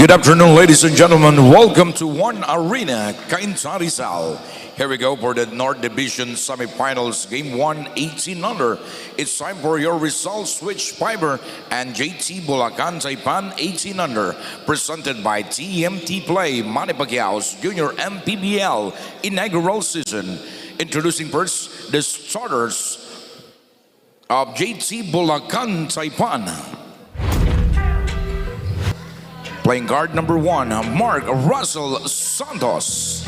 Good afternoon, ladies and gentlemen. Welcome to One Arena, Cainta, Rizal. Here we go for the North Division semifinals, Game 1, 18 under. It's time for your Rizal Switch Fiber and JT Bulacan Taipan 18 under. Presented by TMT Play, Manny Pacquiao's Junior MPBL inaugural season. Introducing first the starters of JT Bulacan Taipan. Playing guard number 1, Mark Russell Santos.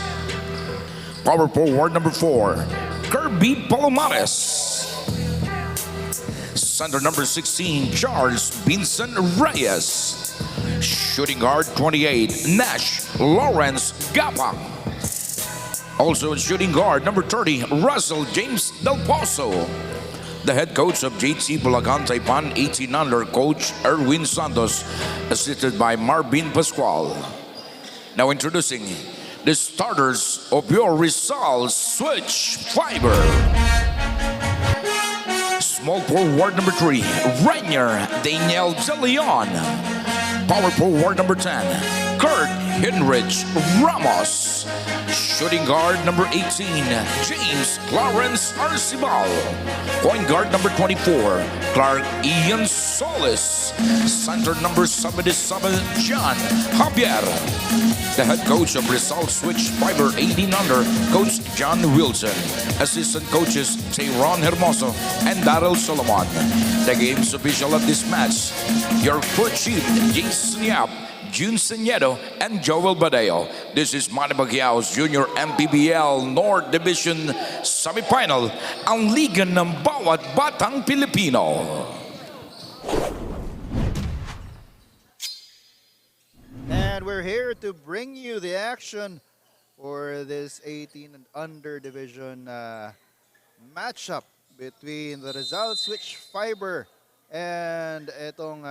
Power forward number 4, Kirby Palomares. Center number 16, Charles Vincent Reyes. Shooting guard 28, Nash Lawrence Gapa. Also shooting guard number 30, Russell James Del Pozo. The head coach of JT Bulacan Taipan 18 under, Coach Erwin Santos, assisted by Marvin Pascual. Now introducing the starters of your Rizal Switch Fiber. Small forward number 3, Rainier Daniel De Leon. Power forward number 10, Kurt Henrich Ramos. Shooting guard number 18, James Clarence Arcibal. Point guard number 24, Clark Ian Solis. Center number 77, John Javier. The head coach of Rizal Switch Fiber 18 under, Coach John Wilson. Assistant coaches Tayron Hermoso and Daryl Solomon. The game's official at this match, your court chief Jason Yap, June Seniedo, and Joel Badeo. This is Manny Pacquiao's Junior MPBL North Division Semifinal, ang liga ng bawat batang Pilipino. And we're here to bring you the action for this 18 and under division matchup between the Rizal Switch Fiber and itong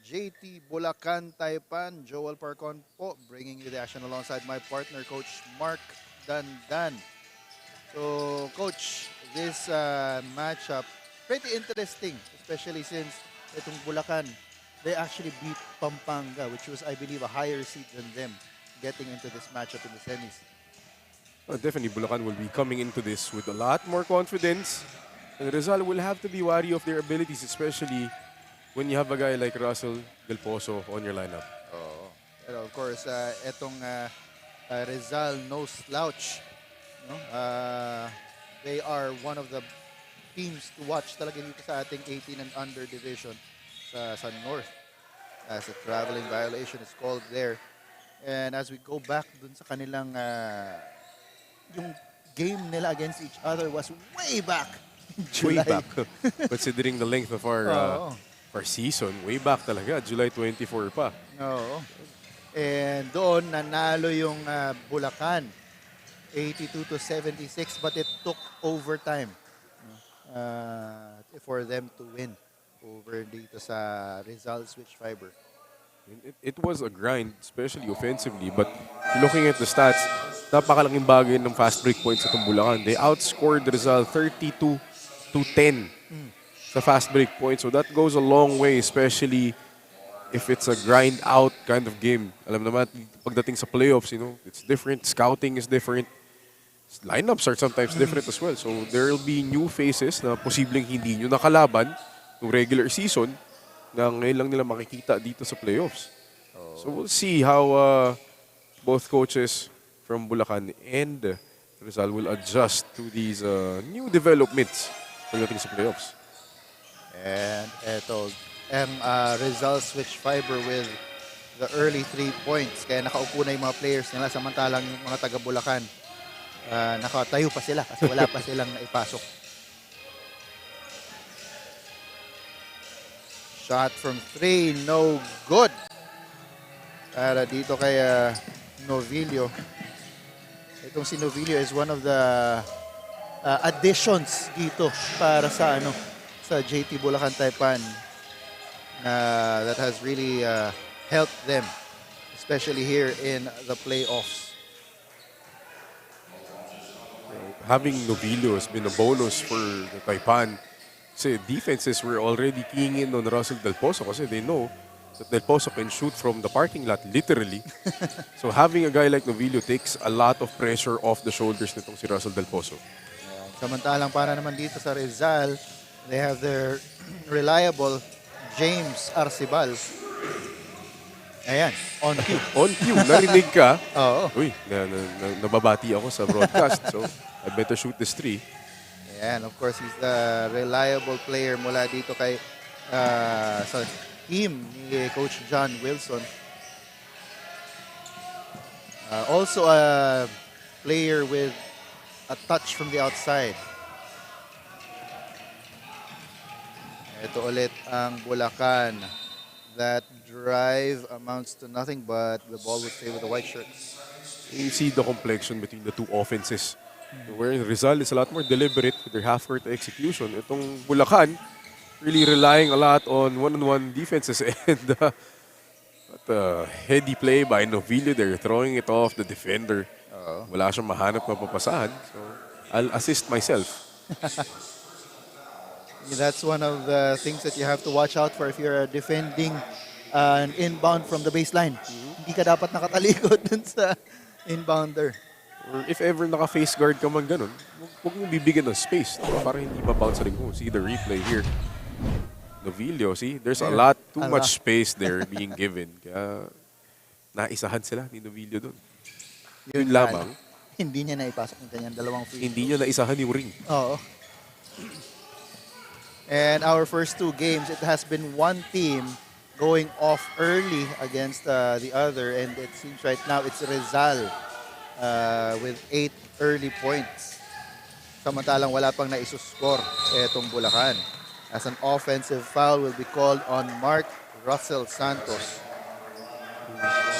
JT Bulacan Taipan. Joel Parcon po bringing you the action alongside my partner, Coach Mark Dandan. So, Coach, this matchup, pretty interesting, especially since itong Bulacan, they actually beat Pampanga, which was, I believe, a higher seed than them, getting into this matchup in the semis. Well, definitely, Bulacan will be coming into this with a lot more confidence. And Rizal will have to be wary of their abilities, especially when you have a guy like Russell Del Pozo on your lineup. Oh. Pero of course, etong Rizal, no slouch. No? They are one of the teams to watch talaga dito sa ating 18 and under division sa North. As a traveling violation is called there. And as we go back dun sa kanilang, yung game nila against each other was way back in July. Way back. Considering the length of our season, way back talaga, July 24 pa. Oo. And doon, nanalo yung Bulacan, 82-76, but it took overtime for them to win over dito sa Rizal Switch Fiber. It was a grind, especially offensively, but looking at the stats, napakalaking bagay ng fast break points sa itong Bulacan. They outscored Rizal 32-10 sa fast break points. So that goes a long way, especially if it's a grind out kind of game. Alam naman, pagdating sa playoffs, you know, it's different. Scouting is different. Lineups are sometimes different as well. So there will be new faces na posibleng hindi nyo nakalaban ng regular season na ngayon lang nila makikita dito sa playoffs. So we'll see how both coaches from Bulacan and Rizal will adjust to these new developments pagdating sa playoffs. And eto, Rizal Switch Fiber with the early 3 points. Kaya nakaupo na yung mga players nila, samantalang yung mga taga Bulacan, nakatayo pa sila kasi wala pa silang naipasok. Shot from 3, no good. Para dito kay Novillo. Itong si Novillo is one of the additions dito para sa sa JT Bulacan Taipan that has really helped them, especially here in the playoffs. Having Novillo has been a bonus for the Taipan. Kasi defenses were already keying in on Russell Del Pozo kasi they know that Del Pozo can shoot from the parking lot, literally. So having a guy like Novillo takes a lot of pressure off the shoulders nitong si Russell Del Pozo. Samantalang para naman dito sa Rizal, they have their reliable James Arcibal. Ayan, on cue. On cue, narinig ka. Oo. Uy, nababati ako sa broadcast. So, I better shoot this three. Ayan, of course, he's the reliable player mula dito kay sa team ni Coach John Wilson. Also a player with a touch from the outside. Ito ulit ang Bulacan. That drive amounts to nothing but the ball would stay with the white shirts. You see the complexion between the two offenses. Wherein Rizal is a lot more deliberate with their half-court execution. Itong Bulacan, really relying a lot on one-on-one defenses and heady play by Novillo. They're throwing it off the defender. Wala siyang mahanap na papasahan. So, I'll assist myself. That's one of the things that you have to watch out for if you're defending an inbound from the baseline. Hindi ka dapat nakatalikod dun sa inbounder. Or if ever naka-face guard ka man ganun, huwag mong bibigyan ng space para hindi mabounce sa ring mo. See the replay here. Novillo, see? There's a lot, too much space there being given. Kaya naisahan sila ni Novillo dun. Yun lamang. Hindi niya naipasok yung kanyang dalawang free. Hindi niya naisahan yung ring. Oo. And our first two games, it has been one team going off early against the other. And it seems right now it's Rizal with 8 early points. Samantalang wala pang naisuscore etong Bulacan. As an offensive foul will be called on Mark Russell Santos.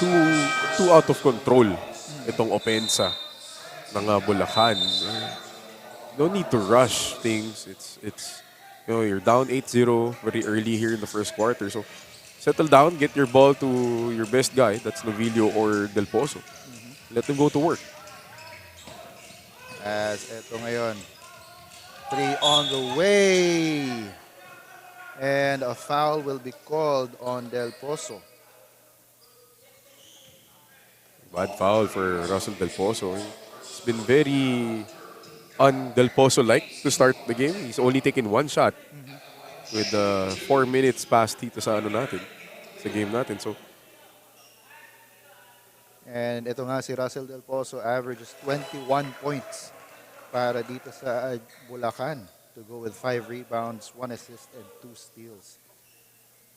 Too out of control itong opensa ng Bulacan. No need to rush things. It's you're down 8-0 very early here in the first quarter. So settle down, get your ball to your best guy. That's Novillo or Del Pozo. Let them go to work. As eto ngayon, 3 on the way. And a foul will be called on Del Pozo. Bad foul for Russell Del Pozo. It's been very un-Del Pozo-like to start the game. He's only taken one shot with 4 minutes past dito sa sa game natin. So, and ito nga si Russell Del Pozo averages 21 points para dito sa Bulacan to go with 5 rebounds, 1 assist, and 2 steals.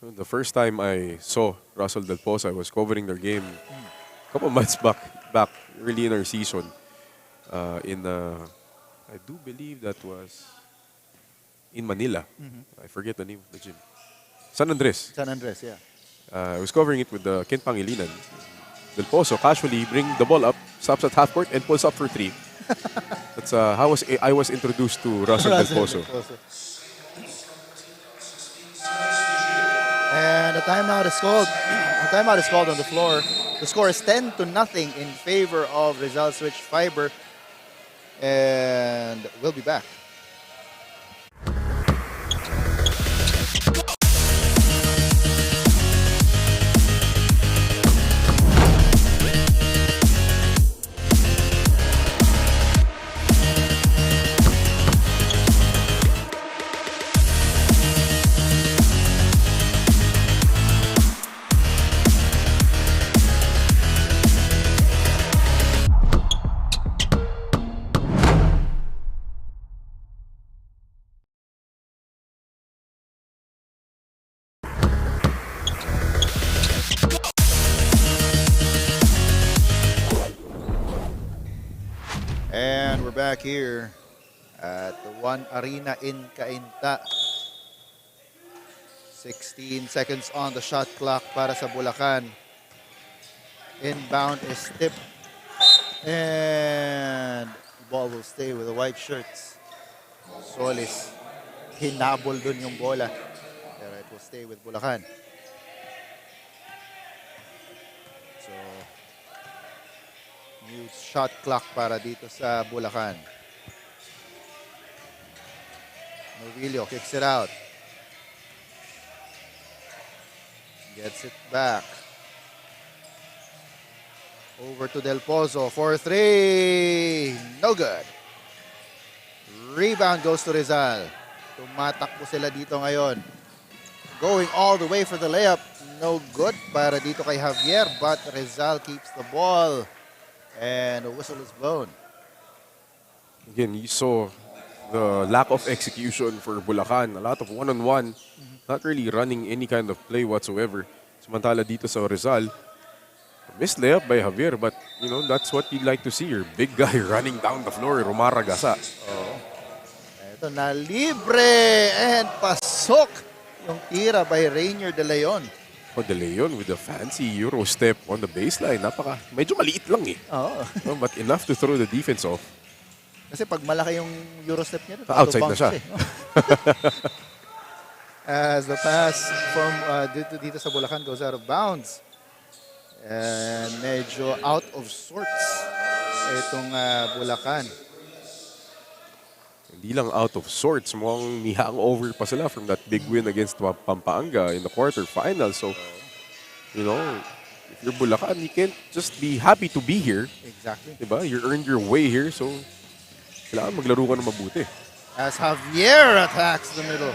The first time I saw Russell Del Pozo, I was covering their game a couple months back early in our season. I do believe that was in Manila. I forget the name of the gym. San Andres. San Andres, yeah. I was covering it with Ken Pangilinan. Del Pozo casually bring the ball up, stops at half court, and pulls up for 3. That's how I was introduced to Russell Del Pozo. And a timeout is called. A timeout is called on the floor. The score is 10-0 in favor of Rizal Switch Fiber. And we'll be back. And we're back here at the One Arena in Cainta. 16 seconds on the shot clock para sa Bulacan. Inbound is tipped. And the ball will stay with the white shirts. Solis, hinabol dun yung bola. Pero it will stay with Bulacan. So, new shot clock para dito sa Bulacan. Novillo kicks it out. Gets it back. Over to Del Pozo for 3. No good. Rebound goes to Rizal. Tumatakbo sila dito ngayon. Going all the way for the layup. No good para dito kay Javier, but Rizal keeps the ball. And a whistle is blown. Again, you saw the lack of execution for Bulacan. A lot of one-on-one. Not really running any kind of play whatsoever. Samantala dito sa Rizal, missed layup by Javier, but you know, that's what you'd like to see. Your big guy running down the floor, rumaragasa. Ito na libre and pasok yung tira by Rainier De Leon. Oh, De Leon with the fancy Euro step on the baseline. Medyo maliit lang eh. Oo. But enough to throw the defense off. Kasi pag malaki yung Euro step niya, Outside na siya. As the pass from dito sa Bulacan goes out of bounds. And medyo out of sorts itong Bulacan. Hindi lang out of sorts, mukhang may hangover pa sila from that big win against Pampanga in the quarterfinals. So, you know, if you're Bulacan, you can't just be happy to be here. Exactly. Diba? You earned your way here, so kailangan maglaro ka ng mabuti. As Javier attacks the middle.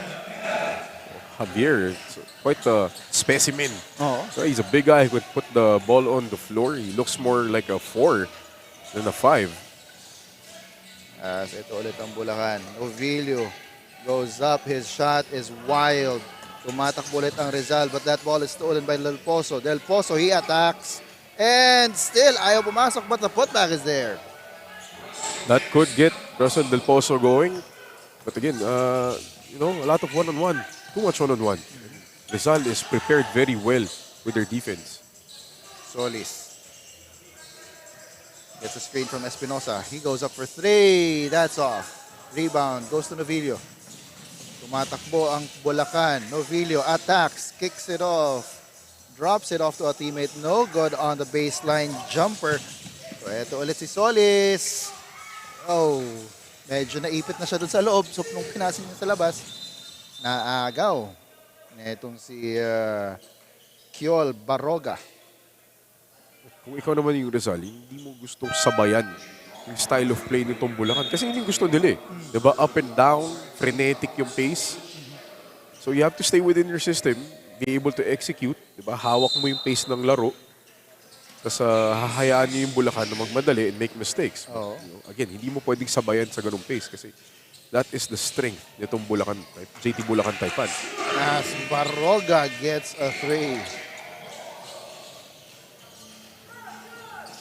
Javier, it's quite a specimen. Oh. So he's a big guy who could put the ball on the floor. He looks more like a 4 than a 5. As ito ulit ang Bulacan. Ovilio goes up. His shot is wild. Tumatakbo ulit ang Rizal, but that ball is stolen by Del Pozo. Del Pozo, he attacks. And still, ayaw pumasok, but the putback is there. That could get Russell Del Pozo going. But again, you know, a lot of one-on-one. Too much one-on-one. Rizal is prepared very well with their defense. Solis gets a screen from Espinosa. He goes up for 3. That's off. Rebound goes to Novillo. Tumatakbo ang Bulacan. Novillo attacks, kicks it off, drops it off to a teammate. No good on the baseline jumper. So ito ulit si Solis. Oh, medyo naipit na siya dun sa loob. So nung pinasing niya sa labas, naagaw netong si Kiol Baroga. Kung ikaw naman yung Rizal, hindi mo gustong sabayan yung style of play nitong Bulacan. Kasi hindi gusto nila eh. Diba? Up and down, frenetic yung pace. So you have to stay within your system, be able to execute. Diba? Hawak mo yung pace ng laro. Tapos hahayaan niyo yung Bulacan na magmadali and make mistakes. Oh. You know, again, hindi mo pwedeng sabayan sa ganung pace kasi that is the strength nitong Bulacan type, JT Bulacan Taipan. As Baroga gets a 3.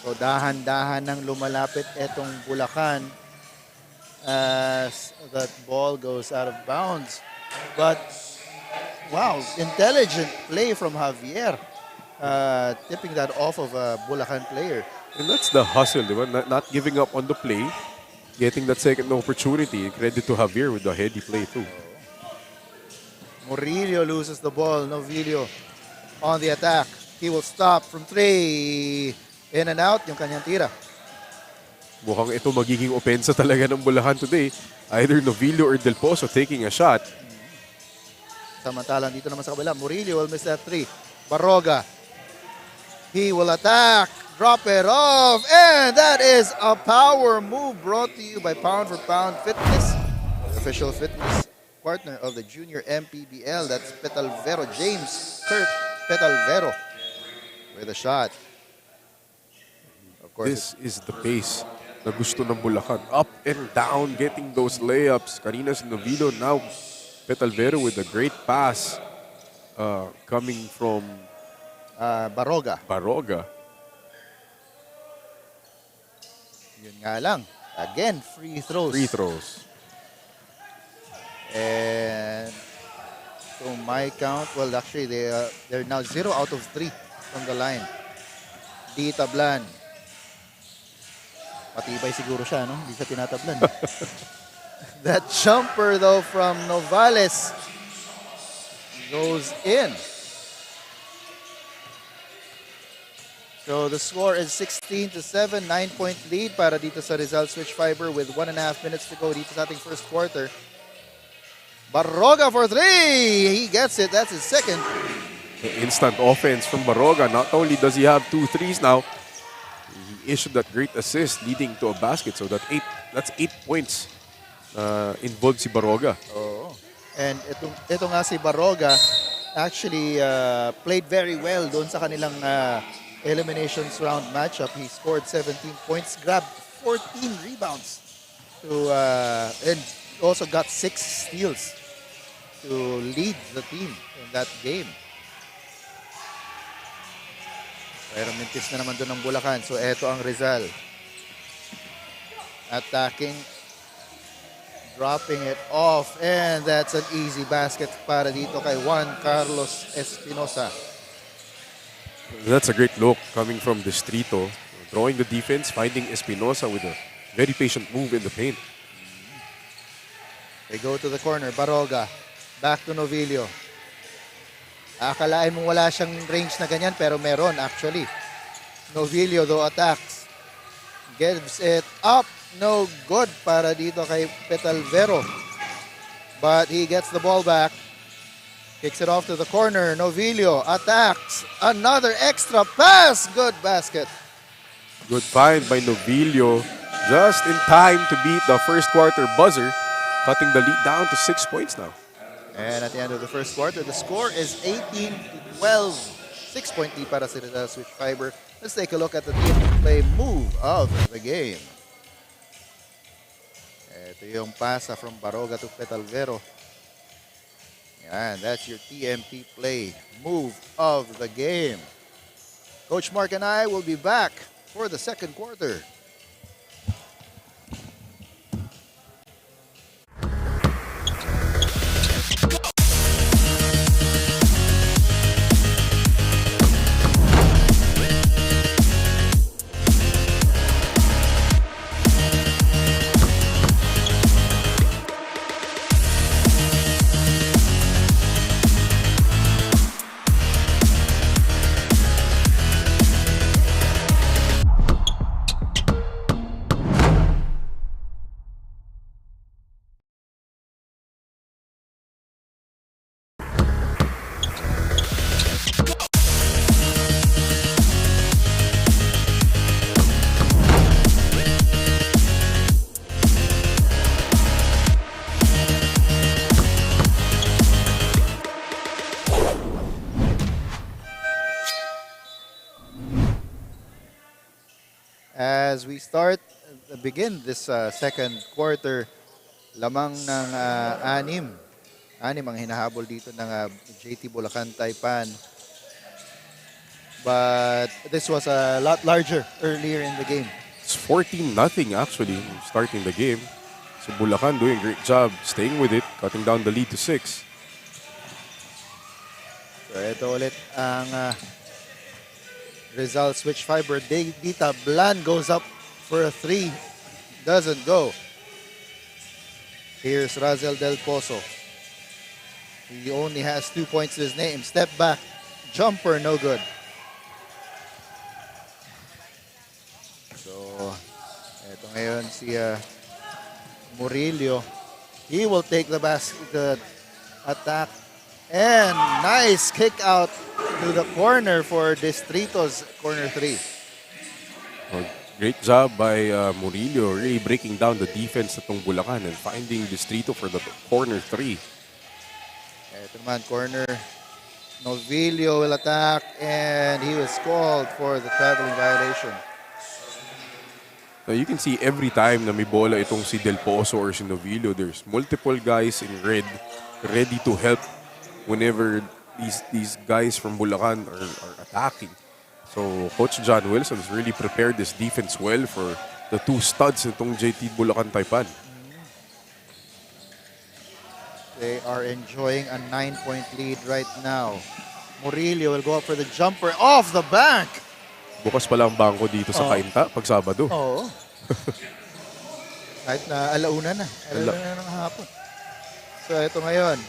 So dahan-dahan nang lumalapit etong Bulacan as that ball goes out of bounds. But wow, intelligent play from Javier. Tipping that off of a Bulacan player. And that's the hustle, diba? Not giving up on the play, getting that second opportunity. Credit to Javier with the heady play too. Murillo loses the ball. Novillo on the attack. He will stop from 3. In and out yung kanyang tira. Mukhang ito magiging opensa talaga ng Bulacan today. Either Novillo or Del Pozo taking a shot. Samantalang dito naman sa kabila, Murillo will miss that 3. Baroga. He will attack. Drop it off. And that is a power move brought to you by Pound for Pound Fitness. Official fitness partner of the Junior MPBL. That's Petalvero James. Kurt Petalvero with a shot. Of course, This is the pace na gusto ng Bulacan. Up and down, getting those layups. Kanina si Novillo, now Petalvero with a great pass coming from Baroga. Baroga. Yun nga lang. Again, free throws. Free throws. And so my count, well actually they're now 0 out of 3 from the line. Di tablan. Matibay siguro siya, no? Hindi siya tinatablan. That jumper though from Novales goes in. So the score is 16-7, 9-point lead para dito sa Rizal Switch Fiber with 1.5 minutes to go dito sa ating first quarter. Baroga for 3! He gets it. That's his second. The instant offense from Baroga. Not only does he have 2 threes now, he issued that great assist leading to a basket. So that's 8 points involved si Baroga. Oo. And ito nga si Baroga actually played very well doon sa kanilang eliminations round matchup. He scored 17 points, grabbed 14 rebounds and also got 6 steals to lead the team in that game. Pero mintis na naman doon ng Bulacan. So eto ang Rizal. Attacking. Dropping it off. And that's an easy basket para dito kay Juan Carlos Espinosa. That's a great look coming from Distrito. Drawing the defense, finding Espinosa with a very patient move in the paint. They go to the corner. Baroga. Back to Novillo. Akalain mo wala siyang range na ganyan pero meron actually. Novillo though attacks. Gives it up. No good para dito kay Petalvero. But he gets the ball back. Kicks it off to the corner. Novillo attacks. Another extra pass. Good basket. Good find by Novillo. Just in time to beat the first quarter buzzer. Cutting the lead down to 6 points now. And at the end of the first quarter, the score is 18-12. 6-point lead para sa Rizal Switch Fiber. Let's take a look at the team play move of the game. Ito yung pasa from Baroga to Petalvero. Yan, that's your TMP play move of the game. Coach Mark and I will be back for the second quarter. As we begin this second quarter, lamang ng anim ang hinahabol dito ng JT Bulacan Taipan. But this was a lot larger earlier in the game. It's 14-0 actually starting the game. So Bulacan doing a great job staying with it, cutting down the lead to 6. So ito ulit ang Rizal Switch Fiber. Dita Blan goes up for a 3. Doesn't go. Here's Razel Del Pozo. He only has 2 points to his name. Step back. Jumper, no good. So, eto ngayon si Murillo. He will take the attack. And nice kick out to the corner for Distrito's corner 3. Well, great job by Murillo, really breaking down the defense ng Bulacan and finding Distrito for the corner 3. Ito naman, corner. Novillo will attack and he was called for the traveling violation. Now you can see every time na may bola itong si Del Pozo or si Novillo, there's multiple guys in red ready to help whenever these guys from Bulacan are attacking. So Coach John Wilson has really prepared this defense well for the 2 studs nitong JT Bulacan Taipan. They are enjoying a 9-point lead right now. Murillo will go up for the jumper off the bank. Bukas pala ang bangko dito sa Cainta pag Sabado. Oo. Kahit na alauna na. Alauna na ng hapon. So ito ngayon.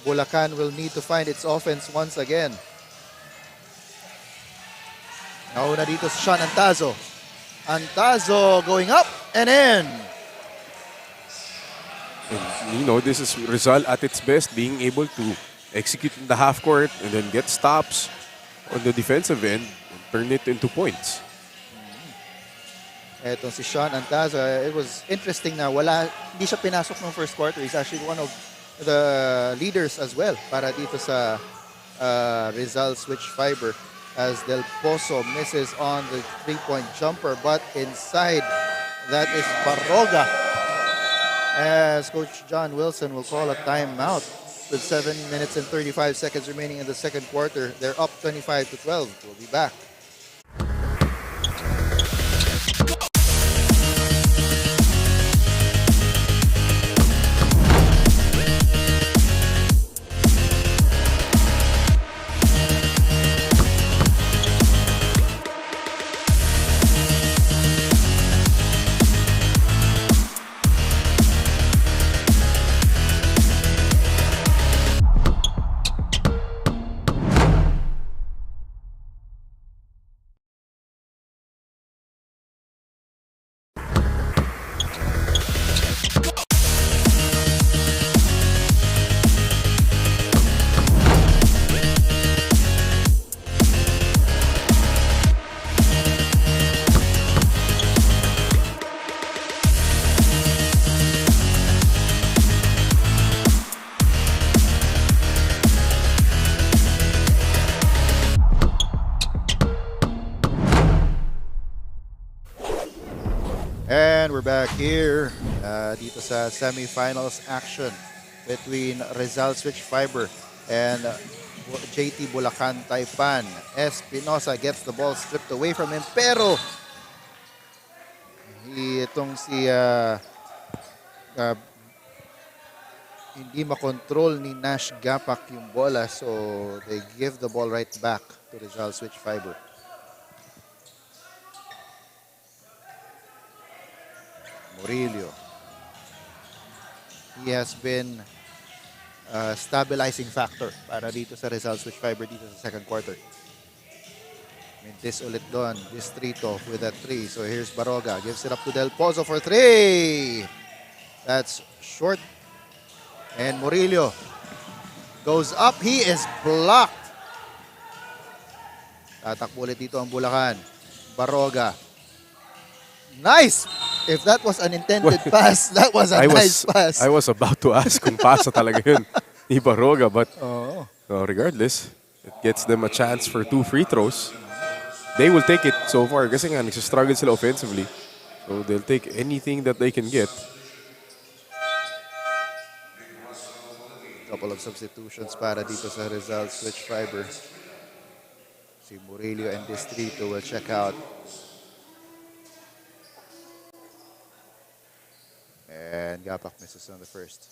Bulacan will need to find its offense once again. Nauna dito si Sean Antazo. Antazo going up and in. And, you know, this is Rizal at its best, being able to execute in the half court and then get stops on the defensive end and turn it into points. Etong si Sean Antaza, it was interesting na hindi siya pinasok ng first quarter. He's actually one of the leaders as well para dito sa Rizal switch fiber as Del Pozo misses on the three-point jumper, but inside that is Barroga, as Coach John Wilson will call a timeout with 7 minutes and 35 seconds remaining in the second quarter. They're up 25-12. We'll be back. And we're back here dito sa semifinals action between Rizal Switch Fiber and JT Bulacan Taipan. Espinosa gets the ball stripped away from him, pero itong si hindi makontrol ni Nash Gapak yung bola, so they give the ball right back to Rizal Switch Fiber. Murillo. He has been a stabilizing factor para dito sa Rizal Switch Fiber dito sa second quarter. Mintis ulit doon. Distrito with that 3. So here's Baroga. Gives it up to Del Pozo for 3. That's short. And Murillo goes up. He is blocked. Tatakbo ulit dito ang Bulacan. Baroga. Nice! If that was an intended pass, that was a nice pass. I was about to ask kung pasa talaga yun ni Baroga, but regardless, it gets them a chance for 2 free throws. They will take it so far kasi nga nagsistruggle sila offensively. So they'll take anything that they can get. Couple of substitutions para dito sa Rizal Switch Fiber. Si Murillo and Distrito will check out. And Gapak misses on the first.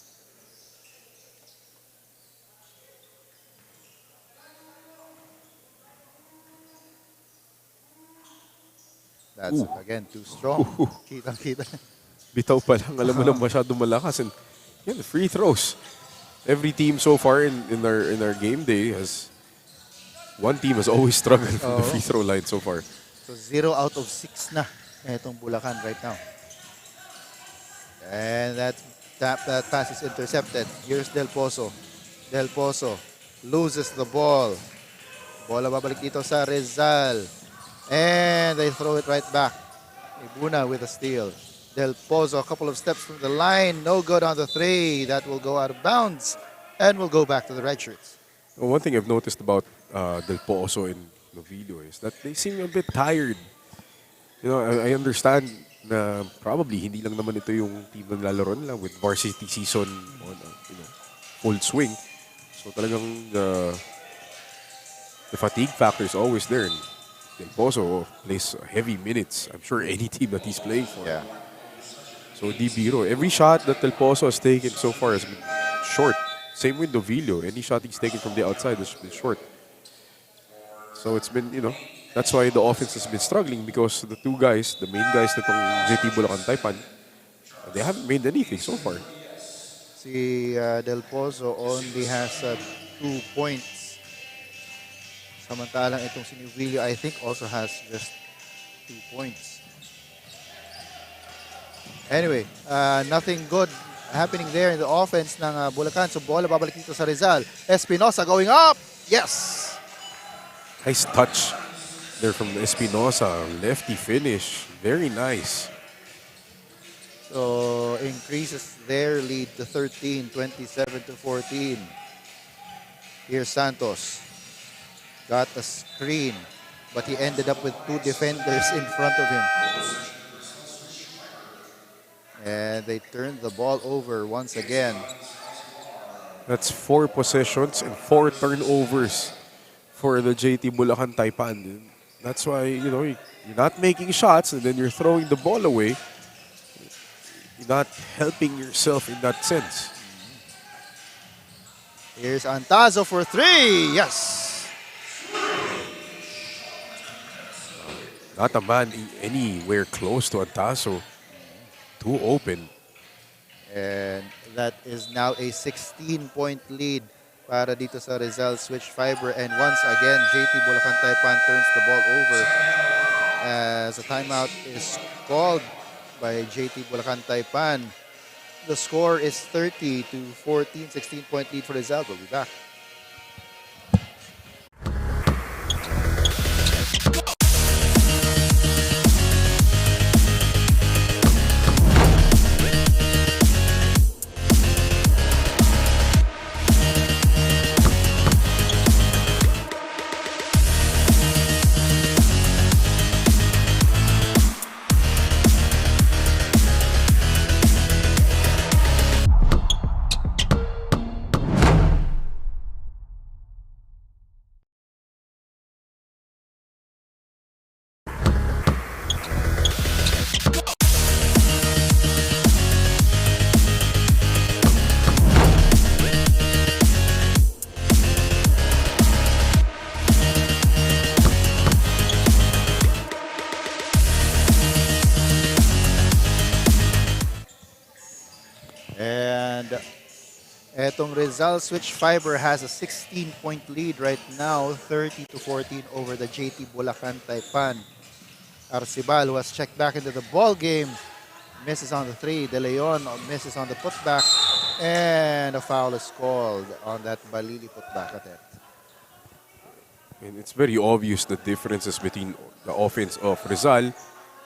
That's, again, too strong. Kitang-kita. Bitaw pa lang. Alam mo lang masyadong malakas. And yeah, the free throws. Every team so far in our game day one team has always struggled from the free throw line so far. So 0 out of 6 na itong Bulacan right now. And that pass is intercepted. Here's Del Pozo. Del Pozo loses the ball. Bola babalik dito sa Rizal. And they throw it right back. Ibuna with a steal. Del Pozo, a couple of steps from the line. No good on the 3. That will go out of bounds. And will go back to the red shirts. Well, one thing I've noticed about Del Pozo and Novillo is that they seem a bit tired. You know, I understand na probably hindi lang naman ito yung team na naglalaro nila with varsity season on full swing. So talagang the fatigue factor is always there. And Del Pozo plays heavy minutes. I'm sure any team that he's playing for. Yeah. So di biro. Every shot that Del Pozo has taken so far has been short. Same with Novillo. Any shot he's taken from the outside has been short. So it's been, that's why the offense has been struggling because the two guys, the main guys nitong JT Bulacan Taipan, they haven't made anything so far. Si Del Pozo only has 2 points. Samantalang itong si Novillo, I think, also has just 2 points. Anyway, nothing good happening there in the offense ng Bulacan. So bola babalik dito sa Rizal. Espinosa going up. Yes! Nice touch there from Espinosa. Lefty finish. Very nice. So increases their lead to 13, 27-14. Here's Santos. Got a screen, but he ended up with two defenders in front of him. And they turned the ball over once again. That's 4 possessions and 4 turnovers for the JT Bulacan Taipan. That's why, you're not making shots and then you're throwing the ball away. You're not helping yourself in that sense. Here's Antazo for 3. Yes! Not a man anywhere close to Antaso. Too open. And that is now a 16-point lead para dito sa Rizal Switch Fiber. And once again, JT Bulacan Taipan turns the ball over as a timeout is called by JT Bulacan Taipan. The score is 30-14, 16-point lead for Rizal. We'll be back. And etong Rizal Switch Fiber has a 16-point lead right now, 30-14 over the JT Bulacan Taipan. Arcibal, who has checked back into the ball game, misses on the 3. De Leon misses on the putback, and a foul is called on that Balili putback attempt. And it's very obvious the differences between the offense of Rizal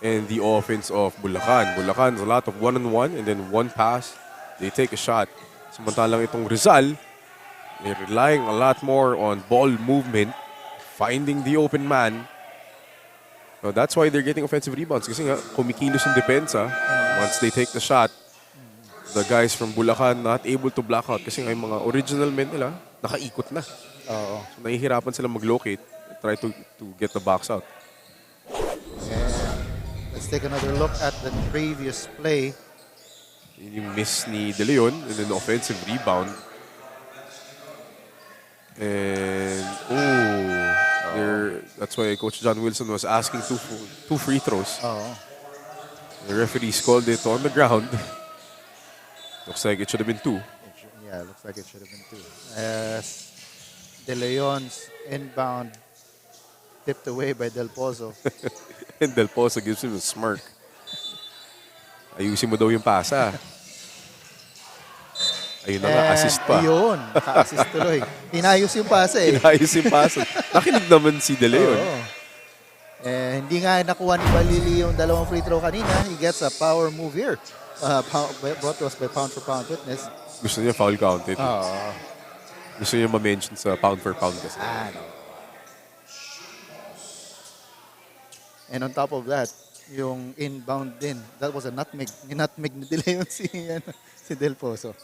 and the offense of Bulacan. Bulacan's a lot of one-on-one and then one pass, they take a shot. Samantalang itong Rizal, they're relying a lot more on ball movement, finding the open man. So that's why they're getting offensive rebounds. Kasi nga, kumikilos yung depensa. Once they take the shot, the guys from Bulacan not able to block out. Kasi nga yung mga original men nila, nakaikot na. Oo. So nahihirapan sila mag-locate, try to get the box out. And let's take another look at the previous play. Yun yung miss ni De Leon and then offensive rebound. And, that's why Coach John Wilson was asking two free throws. Oo. The referees called it on the ground. Looks like it should have been 2. Yeah, looks like it should have been 2. As De Leon's inbound tipped away by Del Pozo. And Del Pozo gives him a smirk. Ayusin mo daw yung pasa. Ayun na nga, assist pa. Ayun, ka-assist tuloy. Inayos yung pasa eh. Inayos yung pasa. Nakinig naman si De Leon. Oo. Hindi nga nakuha ni Balili yung dalawang free throw kanina. He gets a power move here. Brought to us by Pound for Pound Fitness. Gusto niya foul counted. Oo. Gusto niya ma-mention sa pound for pound kasi. And on top of that, yung inbound din, that was a nutmeg. Nutmeg ni De Leon si Del Pozo.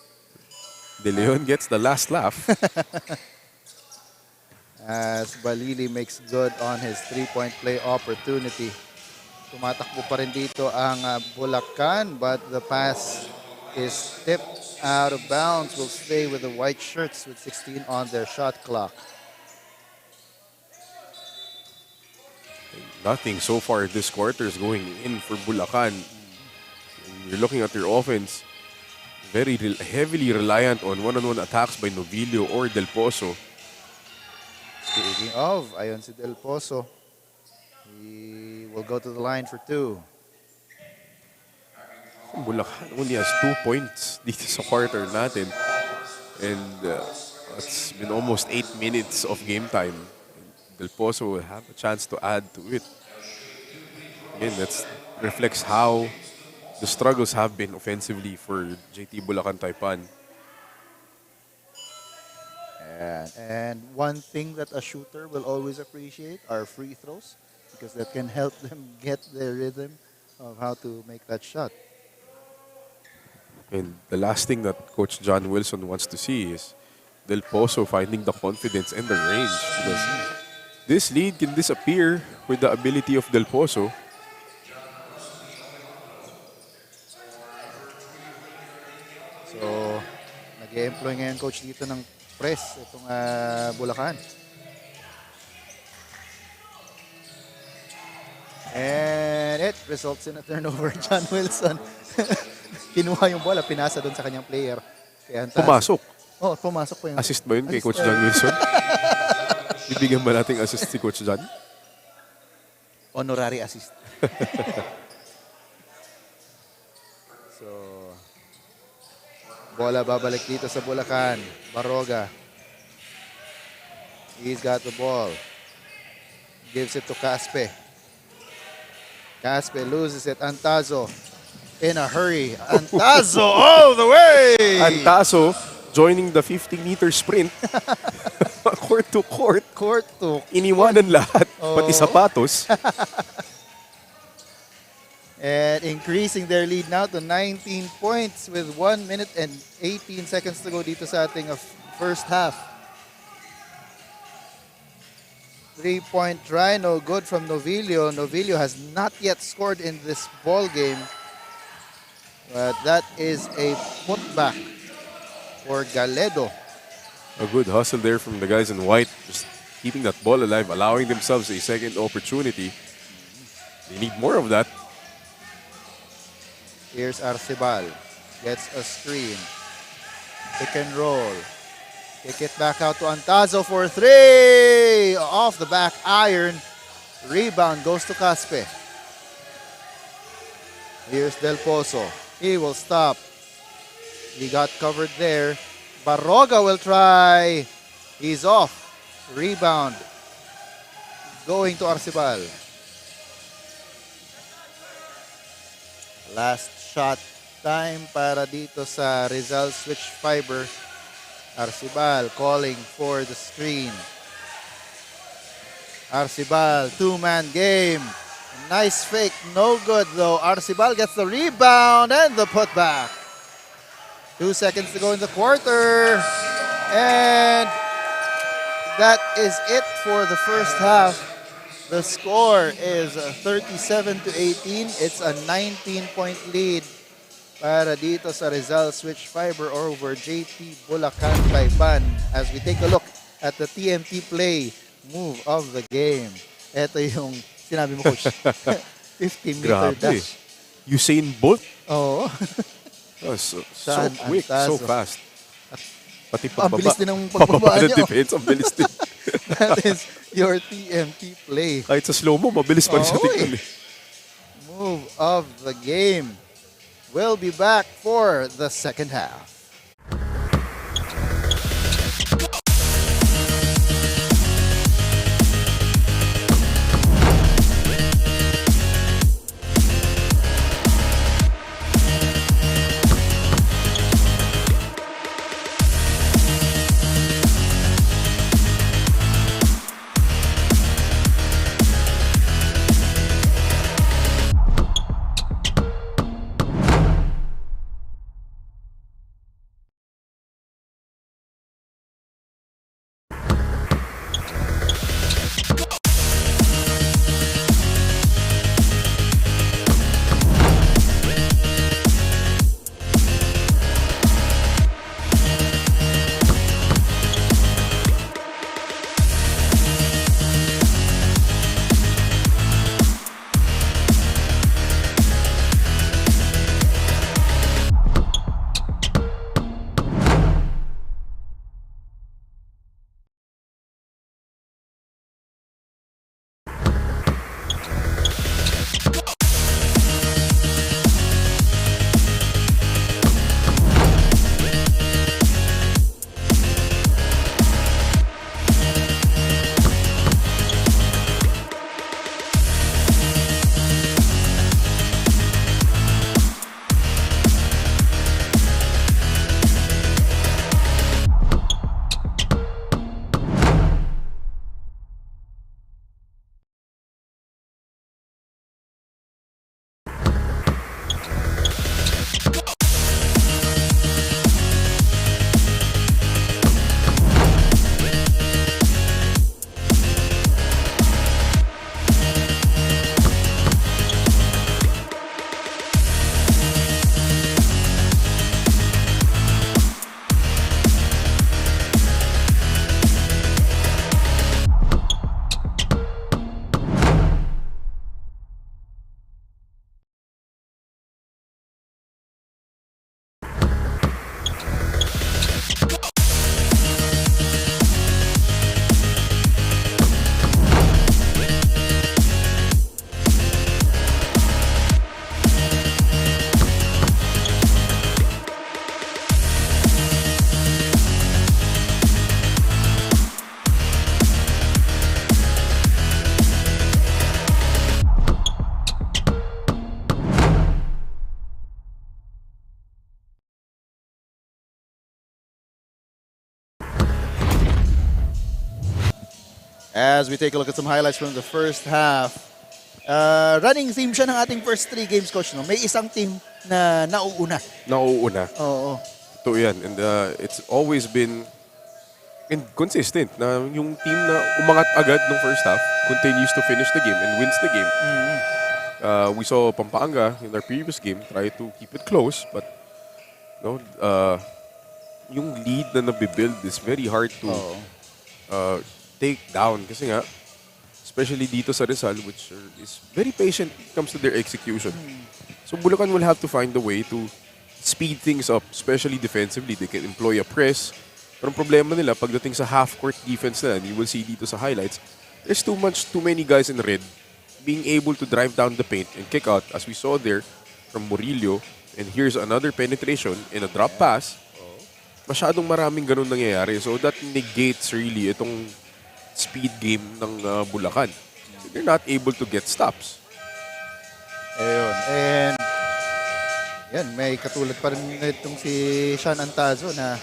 De Leon gets the last laugh. As Balili makes good on his three-point play opportunity. Tumatakbo pa rin dito ang Bulacan, but the pass is tipped out of bounds. Will stay with the white shirts with 16 on their shot clock. Nothing so far this quarter is going in for Bulacan. You're looking at their offense, very heavily reliant on one-on-one attacks by Novillo or Del Pozo. Speaking of, ayon si Del Pozo, he will go to the line for 2. Bulacan only has 2 points dito sa quarter natin. And it's been almost 8 minutes of game time. Del Pozo will have a chance to add to it. Again, that reflects how the struggles have been offensively for JT Bulacan Taipan. And one thing that a shooter will always appreciate are free throws because that can help them get their rhythm of how to make that shot. And the last thing that Coach John Wilson wants to see is Del Pozo finding the confidence and the range. Because this lead can disappear with the ability of Del Pozo. So, nag-e-employ ngayon coach dito ng press itong Bulacan. And it results in a turnover. John Wilson kinuha yung bola, pinasa doon sa kanyang player. Pumasok. Oh, pumasok po yung Assist ba yun kay Coach John Wilson? Bibigyan ba nating assist si Coach John? Honorary assist. So, bola babalik dito sa Bulacan. Baroga. He's got the ball. Gives it to Caspe. Caspe loses it. Antazo in a hurry. Antazo all the way! Antazo joining the 50-meter sprint. Court to court. Court to Iniwanan lahat, pati sapatos. And increasing their lead now to 19 points with 1 minute and 18 seconds to go dito sa ating first half. 3-point try, no good from Novillo. Novillo has not yet scored in this ball game. But that is a putback for Galedo. A good hustle there from the guys in white, just keeping that ball alive, allowing themselves a second opportunity. They need more of that. Here's Arcibal. Gets a screen. Pick and roll. Kick it back out to Antazo for 3. Off the back iron. Rebound goes to Caspe. Here's Del Pozo. He will stop. He got covered there. Baroga will try. He's off. Rebound. Going to Arcibal. Last shot time para dito sa Rizal switch fiber. Arcibal calling for the screen. Arcibal, two-man game. Nice fake, no good though. Arcibal gets the rebound and the putback. 2 seconds to go in the quarter. And that is it for the first half. The score is 37-18. It's a 19-point lead para dito sa Rizal Switch Fiber over JT Bulacan Taipan. As we take a look at the TMT play move of the game. Ito yung sinabi mo, Coach. 50-meter dash. Usain Bolt? Oo. Oh, so quick, so fast. Pati Ang bilis din ng pagbaba pagbaba ng niya. defense, ang bilis din. That is your TMT play. Kahit sa slow-mo, mabilis pa rin siya Oy. tignan eh. Move of the game. We'll be back for the second half. As we take a look at some highlights from the first half, running theme siya ng ating first 3 games, Coach. No? May isang team na nauuna. Nauuna. Oo. Ito yan. And it's always been consistent na yung team na umangat agad nung first half continues to finish the game and wins the game. We saw Pampanga in our previous game try to keep it close, but yung lead na nabibuild is very hard to take down kasi nga, especially dito sa Rizal, which is very patient when it comes to their execution. So Bulacan will have to find a way to speed things up, especially defensively. They can employ a press. Pero ang problema nila, pagdating sa half-court defense na, you will see dito sa highlights, there's too many guys in red being able to drive down the paint and kick out, as we saw there from Murillo. And here's another penetration in a drop pass. Masyadong maraming ganun nangyayari. So that negates really itong speed game ng Bulacan. So they're not able to get stops. Ayun. And yan, may katulad pa rin itong si Sean Antazo na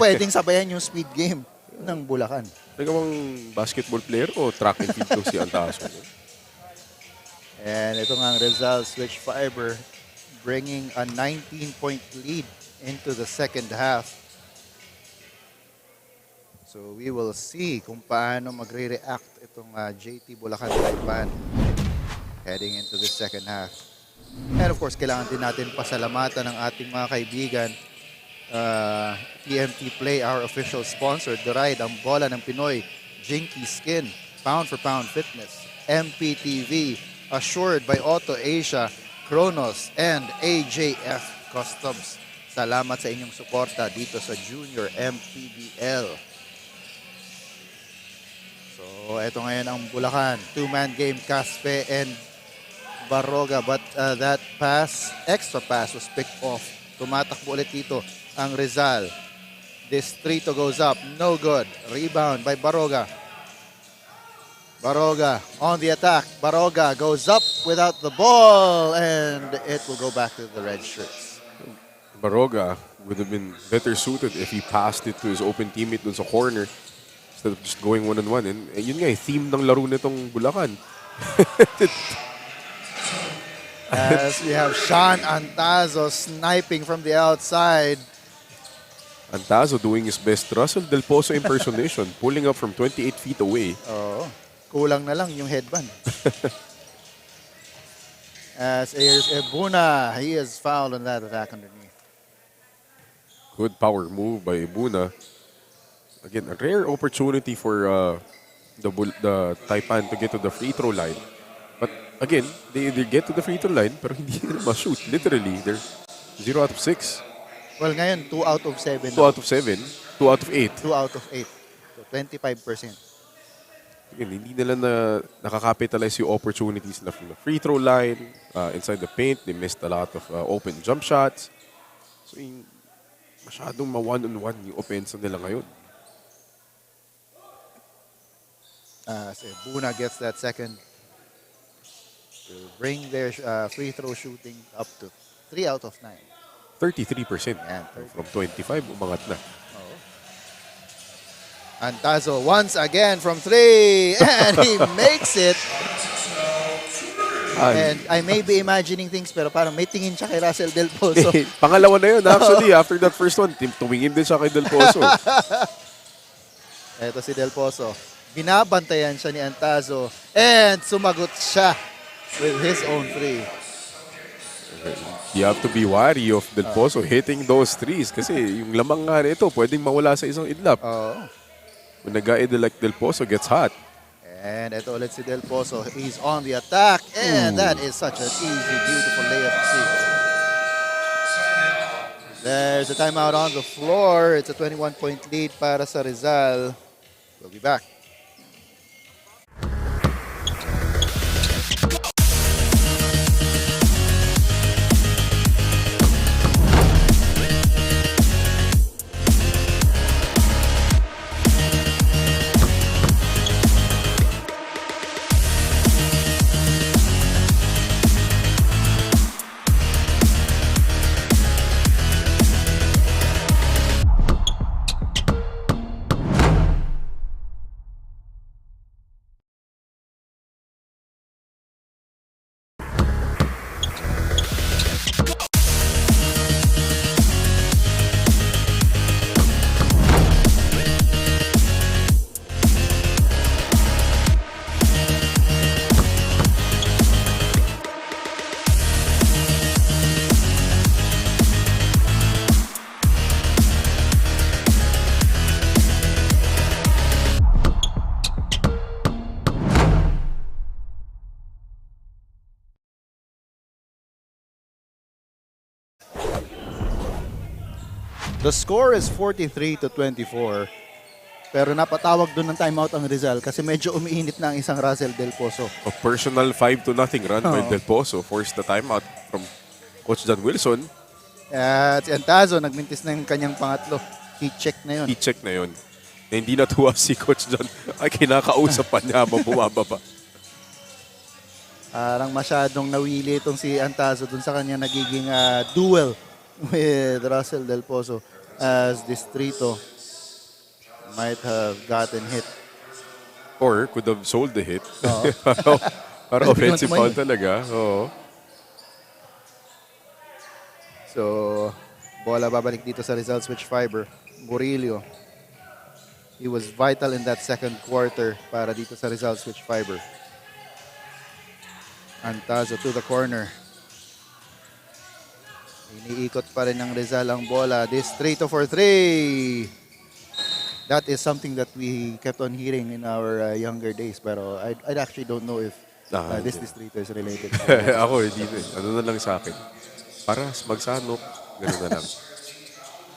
pwedeng sabayan yung speed game ng Bulacan. Nagawang basketball player o track and field to si Antazo? And ito nga ang Rizal switch fiber bringing a 19-point lead into the second half. So we will see kung paano magre-react itong JT Bulacan Taipan heading into the second half. And of course, kailangan din natin pasalamatan ng ating mga kaibigan. TMT Play, our official sponsor. The Ride, ang bola ng Pinoy. Jinky Skin, Pound for Pound Fitness. MPTV, assured by Auto Asia, Kronos, and AJF Customs. Salamat sa inyong suporta dito sa Junior MPBL. So, ito ngayon ang Bulacan. 2-man game, Caspe and Baroga. But that extra pass was picked off. Tumatakbo ulit dito ang Rizal. Distrito goes up. No good. Rebound by Baroga. Baroga on the attack. Baroga goes up without the ball. And it will go back to the red shirts. Baroga would have been better suited if he passed it to his open teammate dun sa corner instead of just going one-on-one. And yun nga, theme ng laro nitong Bulacan. As we have Sean Antazo sniping from the outside. Antazo doing his best Russell Del Pozo impersonation, pulling up from 28 feet away. Oh, kulang na lang yung headband. As here's Ebuna, he is fouled on that attack underneath. Good power move by Ibuna. Again, a rare opportunity for the Taipan to get to the free throw line. But again, they get to the free throw line pero hindi nila ma-shoot. Literally, they're 0 out of 6. Well, ngayon, 2 out of 7. 2 out of 7. 2 out of 8. 2 out of 8. So, 25%. Again, hindi nila nakakapitalize yung opportunities na from the free throw line, inside the paint. They missed a lot of open jump shots. So, masyadong ma-one-on-one yung offense nila ngayon. So Buna gets that second to bring their free throw shooting up to 3 out of 9. 33%. Yan, 30. From 25, umangat na. Antazo once again from 3 and he makes it. And I may be imagining things pero parang may tingin siya kay Russell Del Pozo. Pangalawa na yun actually. After that first one, tumingin din siya kay Del Pozo. Ito si Del Pozo. Binabantayan siya ni Antazo and sumagot siya with his own 3. You have to be wary of Del Pozo hitting those threes kasi yung lamang nga nito pwedeng mawala sa isang idlap. When a guy like Del Pozo gets hot. And ito ulit si Del Pozo. He's on the attack and that is such an easy, beautiful layup to see. There's a timeout on the floor. It's a 21-point lead para sa Rizal. We'll be back. The score is 43-24. Pero napatawag doon ng timeout ang Rizal kasi medyo umiinit na ang isang Russell Del Pozo. A personal 5-0 run by Del Pozo forced the timeout from Coach John Wilson. At si Antazo, nagmintis na yung kanyang pangatlo. I-check na yun. I-check na yun. Na hindi natuwa si Coach John. Ay, kinakausap pa niya habang bumababa. Parang masyadong nawili itong si Antazo dun sa kanya nagiging duel with Russell Del Pozo as Distrito might have gotten hit. Or could have sold the hit. Oo. para offensive foul talaga. Oo. So, bola babalik dito sa Rizal Switch Fiber. Murillo. He was vital in that second quarter para dito sa Rizal Switch Fiber. Antazo to the corner. Iniikot pa rin ng Rizal ang bola. Distrito for 3. That is something that we kept on hearing in our younger days. Pero I actually don't know if this Distrito is related. Ako, hindi na. Ano na lang sa akin. Para magsanok, gano'n na lang.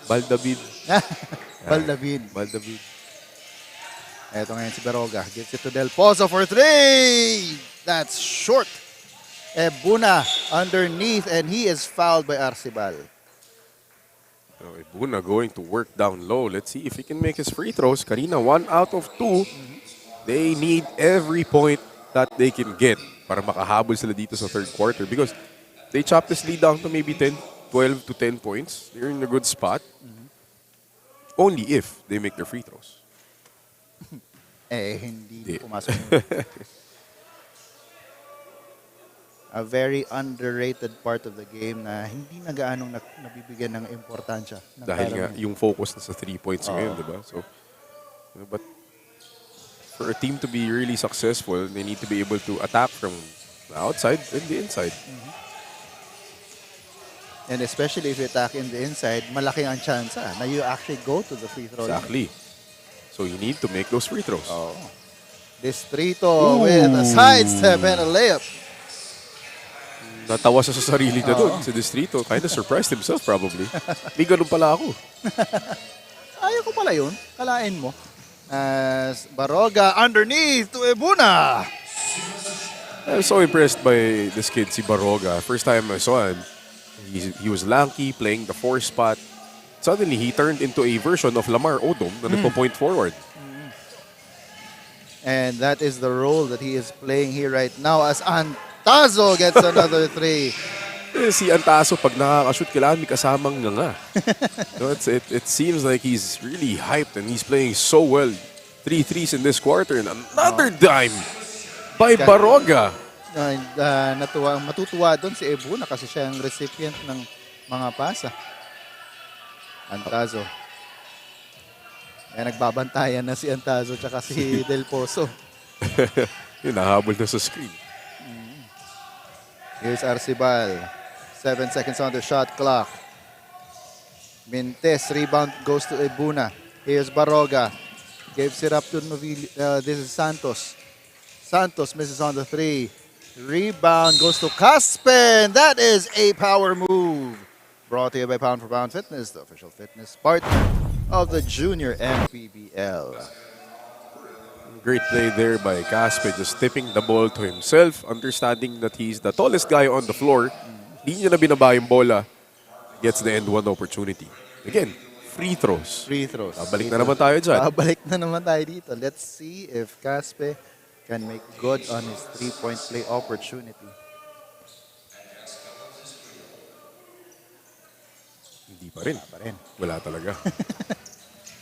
Baldavid. Baldavid. Eto ngayon si Baroga. Gets it to Del Pozo for 3. That's short. Ebuna underneath and he is fouled by Arcibal. Ebuna going to work down low. Let's see if he can make his free throws. Karina, 1 out of 2. They need every point that they can get para makahabol sila dito sa third quarter because they chopped this lead down to maybe 12 to 10 points. They're in a good spot. Only if they make their free throws. Hindi pumasok. A very underrated part of the game na hindi na gaanong nabibigyan ng importansya. Dahil nga yung focus na sa 3 points ngayon, di ba? So, but for a team to be really successful, they need to be able to attack from the outside and the inside. And especially if you attack in the inside, malaki ang chance na you actually go to the free throw line. Exactly. So you need to make those free throws. Distrito with a sidestep and a layup. Natawa siya sa sarili na doon, si Distrito. Kind of surprised himself probably. May ganun pala ako. Ayaw ko pala yun. Kalain mo. As Baroga underneath to Ebuna. I was so impressed by this kid, si Baroga. First time I saw him, he was lanky, playing the 4 spot. Suddenly, he turned into a version of Lamar Odom na nagpo-point forward. And that is the role that he is playing here right now as Antazo gets another 3. Si Antazo, pag nakakashoot, kailangan may kasamang nga. So it seems like he's really hyped and he's playing so well. 3 threes in this quarter and another dime by Baroga. Matutuwa doon si Ebuna kasi siya ang recipient ng mga pasa. Antazo. Nagbabantayan na si Antazo tsaka si Del Pozo. Yun, nahabol na sa screen. Here's Arcibal. 7 seconds on the shot clock. Mintes, rebound goes to Ebuna. Here's Baroga. Gives it up to this is Santos. Santos misses on the 3. Rebound goes to Caspen. That is a power move. Brought to you by Pound for Pound Fitness, the official fitness partner of the Junior MPBL. Great play there by Caspe, just tipping the ball to himself, understanding that he's the tallest guy on the floor. Hindi niya na binaba yung bola. Gets the end one opportunity. Again, free throws. Free throws. Babalik na naman tayo dyan. Babalik na naman tayo dito. Let's see if Caspe can make good on his 3-point play opportunity. Hindi pa rin. Wala talaga.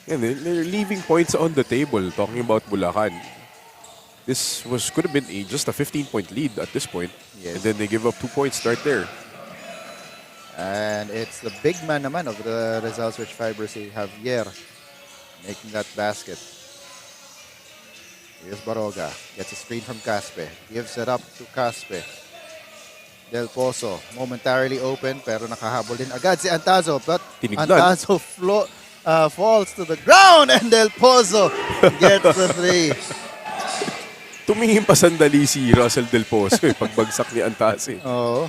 And they're leaving points on the table talking about Bulacan. This could have been just a 15-point lead at this point. Yes. And then they give up 2 points right there. And it's the big man naman of the Rizal Switch Fiber, si Javier, making that basket. Here's Baroga. Gets a screen from Caspe. Gives it up to Caspe. Del Pozo momentarily open pero nakahabol din agad si Antazo. But Tinignan. Antazo falls to the ground and Del Pozo gets the 3. Tumingin pa sandali si Russell Del Pozo pagbagsak ni Antazo. Oo.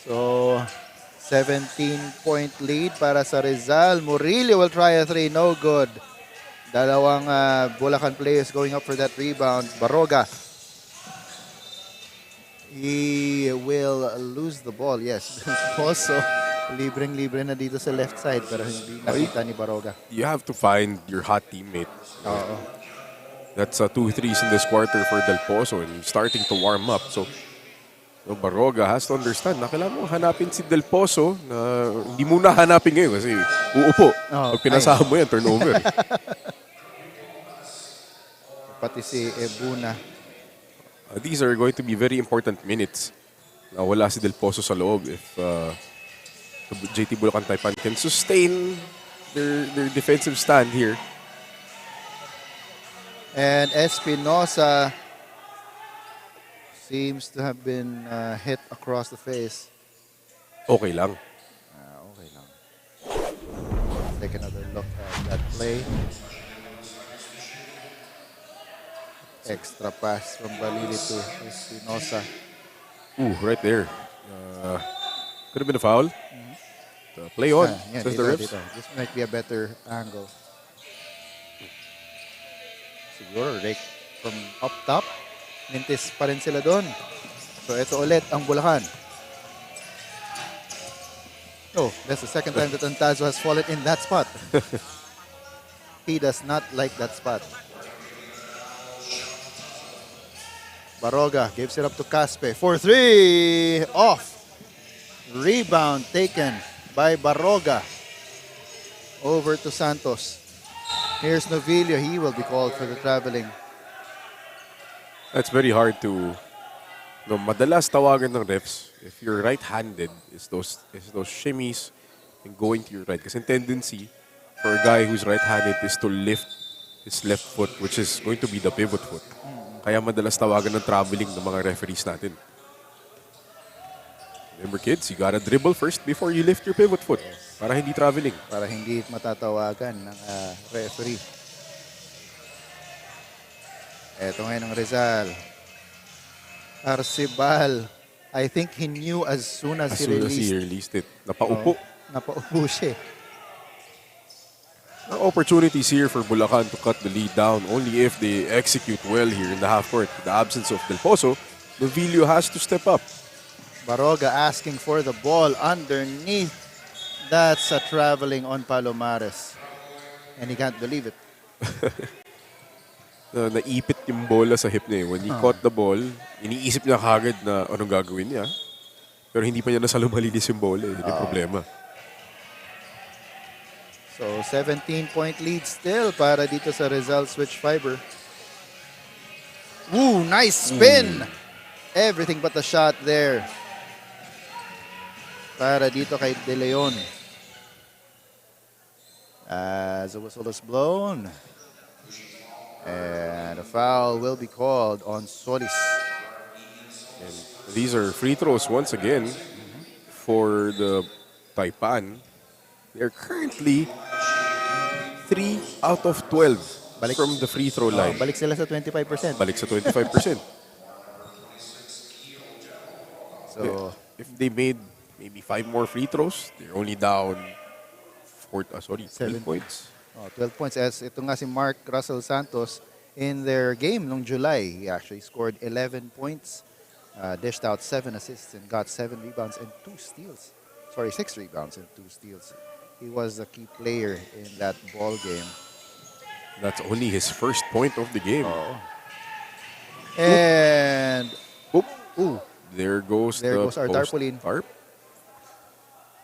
So, 17-point lead para sa Rizal. Murillo will try a three. No good. Dalawang Bulacan players going up for that rebound. Baroga. He will lose the ball. Yes. Also, libreng-libre na dito sa left side pero hindi nakita ni Baroga. You have to find your hot teammate. Oo. That's 2 threes in this quarter for Del Pozo and starting to warm up. So Baroga has to understand na kailangan mo hanapin si Del Pozo na hindi muna hanapin ngayon kasi uupo. Pag pinasahan mo yan, turnover. Pati si Ebuna. These are going to be very important minutes. Wala si Del Pozo sa loob if the JT Bulacan Taipan can sustain their defensive stand here. And Espinosa seems to have been hit across the face. Okay lang. Okay lang. Take another look at that play. Extra pass from Balili to Espinosa. Ooh, right there. Could have been a foul. Play on, says the refs. This might be a better angle. Siguro, Rick, from up top, mintis pa rin sila doon. So, ito ulit ang Bulacan. Oh, that's the second time that Antazo has fallen in that spot. He does not like that spot. Baroga gives it up to Caspe for three. Off. Rebound taken by Baroga. Over to Santos. Here's Novillo. He will be called for the traveling. That's very hard to... No, madalas tawagan ng refs, if you're right-handed, is those shimmies and going to your right. Kasi tendency for a guy who's right-handed is to lift his left foot, which is going to be the pivot foot. Kaya madalas tawagan ng traveling ng mga referees natin. Remember kids, you gotta dribble first before you lift your pivot foot para hindi traveling. Para hindi matatawagan ng referee. Eto ngayon ang Rizal. Arcibal. I think he knew as soon as he released it. Napaupo. Napaupo siya. Opportunities here for Bulacan to cut the lead down only if they execute well here in the half court. In the absence of Del Pozo, Novillo has to step up. Baroga asking for the ball underneath. That's a traveling on Palomares. And he can't believe it. Naipit yung bola sa hip niya. When he caught the ball, iniisip niya kagad na anong gagawin niya. Pero hindi pa niya nasalo malinis yung bola. Yun yung problema. So, 17-point lead still para dito sa Rizal Switch Fiber. Woo, nice spin! Everything but the shot there. Para dito kay De Leon. As the whistle is blown. And a foul will be called on Solis. And these are free throws once again for the Taipan. They're currently 3 out of 12 from the free throw line. Balik sila sa 25%. Balik sa 25%. So, if they made maybe 5 more free throws, they're only down 12 points. 12 points. As ito nga si Mark Russell Santos in their game nung July. He actually scored 11 points, dished out 7 assists, and got 7 rebounds and 2 steals. Sorry, 6 rebounds and 2 steals. He was the key player in that ball game. That's only his first point of the game. And there goes our tarpaulin. Tarp.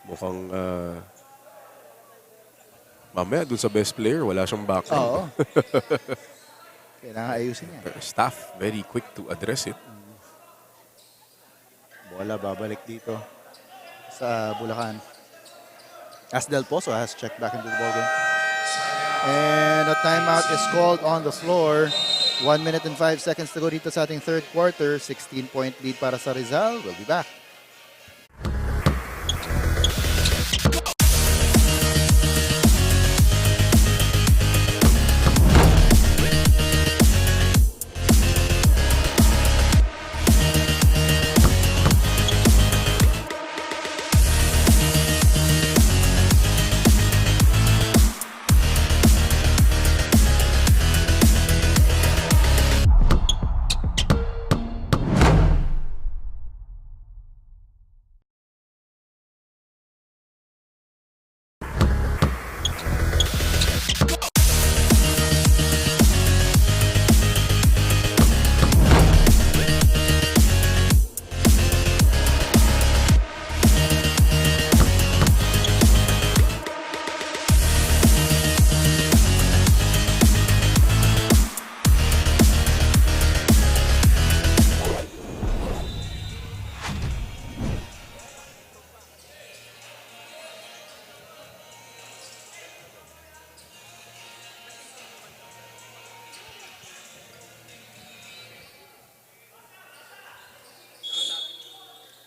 Mukhang mamaya dun sa best player, wala siyang background. Kailangan ayusin niya. Staff, very quick to address it. Bola babalik dito sa Bulacan. As Del Pozo has checked back into the ballgame. And a timeout is called on the floor. 1 minute and 5 seconds to go dito sa ating third quarter. 16-point lead para sa Rizal. We'll be back.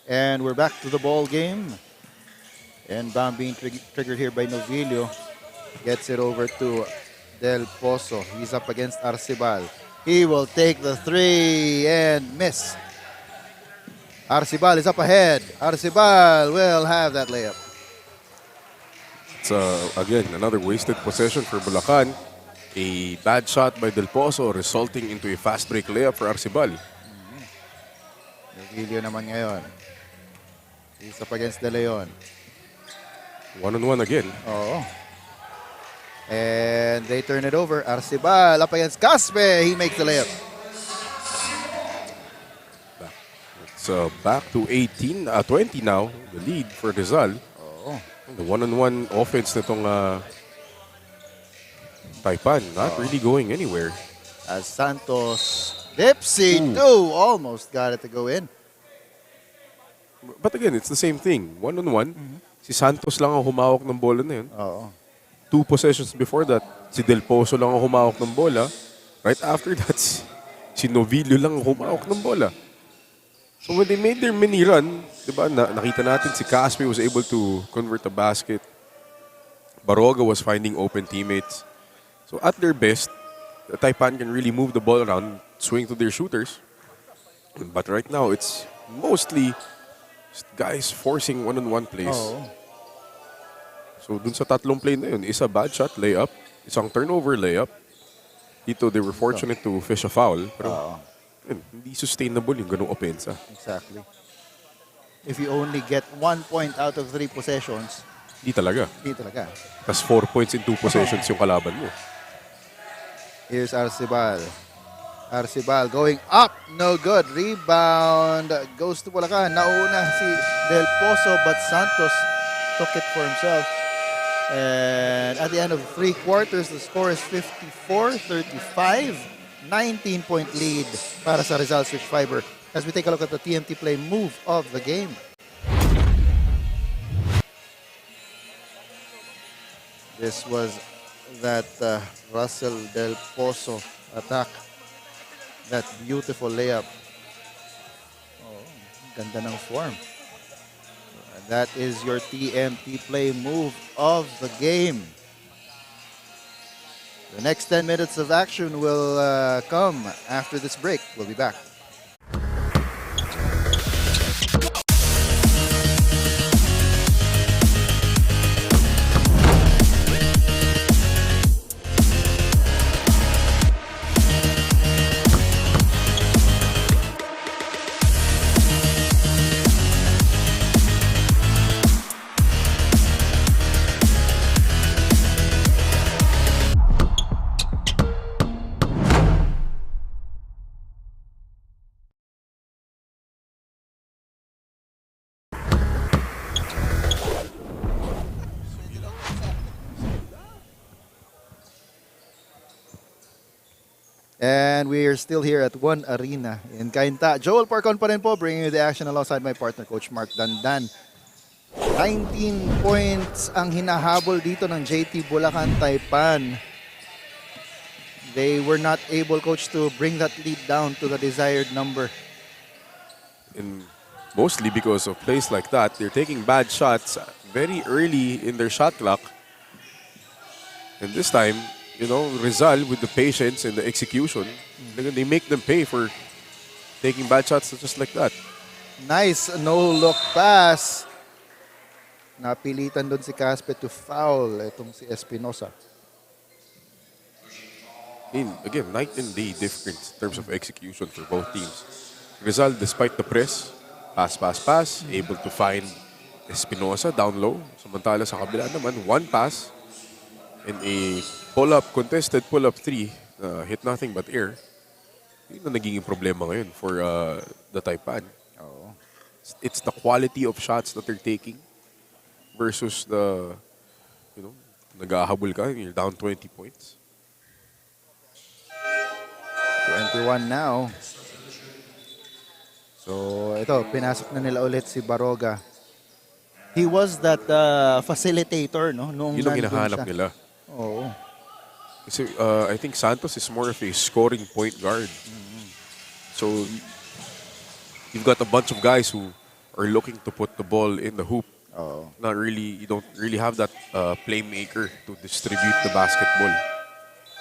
And we're back to the ball game. And bomb being triggered here by Novillo. Gets it over to Del Pozo. He's up against Arcibal. He will take the three and miss. Arcibal is up ahead. Arcibal will have that layup. It's again another wasted possession for Bulacan. A bad shot by Del Pozo resulting into a fast break layup for Arcibal. Novillo naman ngayon. He's up against De Leon. One-on-one again. Oo. And they turn it over. Arcibal up against Caspe. He makes the layup. It's back to 20 now. The lead for Rizal. Oo. The one-on-one offense nitong Taipan not really going anywhere. As Santos dipsy too. Almost got it to go in. But again, it's the same thing. One-on-one. Si Santos lang ang humawak ng bola na yun. Oo. 2 possessions before that, si Del Pozo lang ang humawak ng bola. Right after that, si Novillo lang ang humawak ng bola. So when they made their mini run, diba, nakita natin si Caspe was able to convert a basket. Baroga was finding open teammates. So at their best, the Taipan can really move the ball around, swing to their shooters. But right now, it's mostly guys forcing one-on-one plays. Oo. So dun sa tatlong play na yun, isa bad shot, layup, isang turnover, layup. Dito, they were fortunate to fish a foul. Pero yun, hindi sustainable yung ganung opensa. Exactly. If you only get 1 point out of 3 possessions, Hindi talaga. hindi talaga. Tas 4 points in 2 possessions yung kalaban mo. Here's Arcibal. Arcibal going up. No good. Rebound goes to Bulacan. Nauna si Del Pozo but Santos took it for himself. And at the end of 3 quarters, the score is 54-35. 19-point lead para sa Rizal Switch Fiber. As we take a look at the TMT play move of the game. This was that Russell Del Pozo attack. That beautiful layup. Oh, ganda ng form. And that is your TMT play move of the game. The next 10 minutes of action will come after this break. We'll be back. And we are still here at One Arena in Cainta. Joel Parcon pa rin po, bringing you the action alongside my partner, Coach Mark Dandan. 19 points ang hinahabol dito ng JT Bulacan Taipan. They were not able, Coach, to bring that lead down to the desired number. And mostly because of plays like that, they're taking bad shots very early in their shot clock. And this time, you know, Rizal with the patience and the execution, they make them pay for taking bad shots just like that. Nice no-look pass. Napilitan doon si Caspe to foul itong si Espinosa. Again, night and day difference in terms of execution for both teams. Rizal, despite the press, pass, able to find Espinosa down low. Samantala sa kabila naman, one pass and a contested pull-up 3, hit nothing but air. Yun ang nagiging problema ngayon for the Taipan. Oh. It's the quality of shots that they're taking versus the, you know, nag-ahabol ka, you're down 20 points. 21 now. So, ito, pinasok na nila ulit si Baroga. He was that facilitator, no? Noong Yun ang hinahanap nila. Oo. Kasi I think Santos is more of a scoring point guard. So, you've got a bunch of guys who are looking to put the ball in the hoop. Oo. Not really, you don't really have that playmaker to distribute the basketball.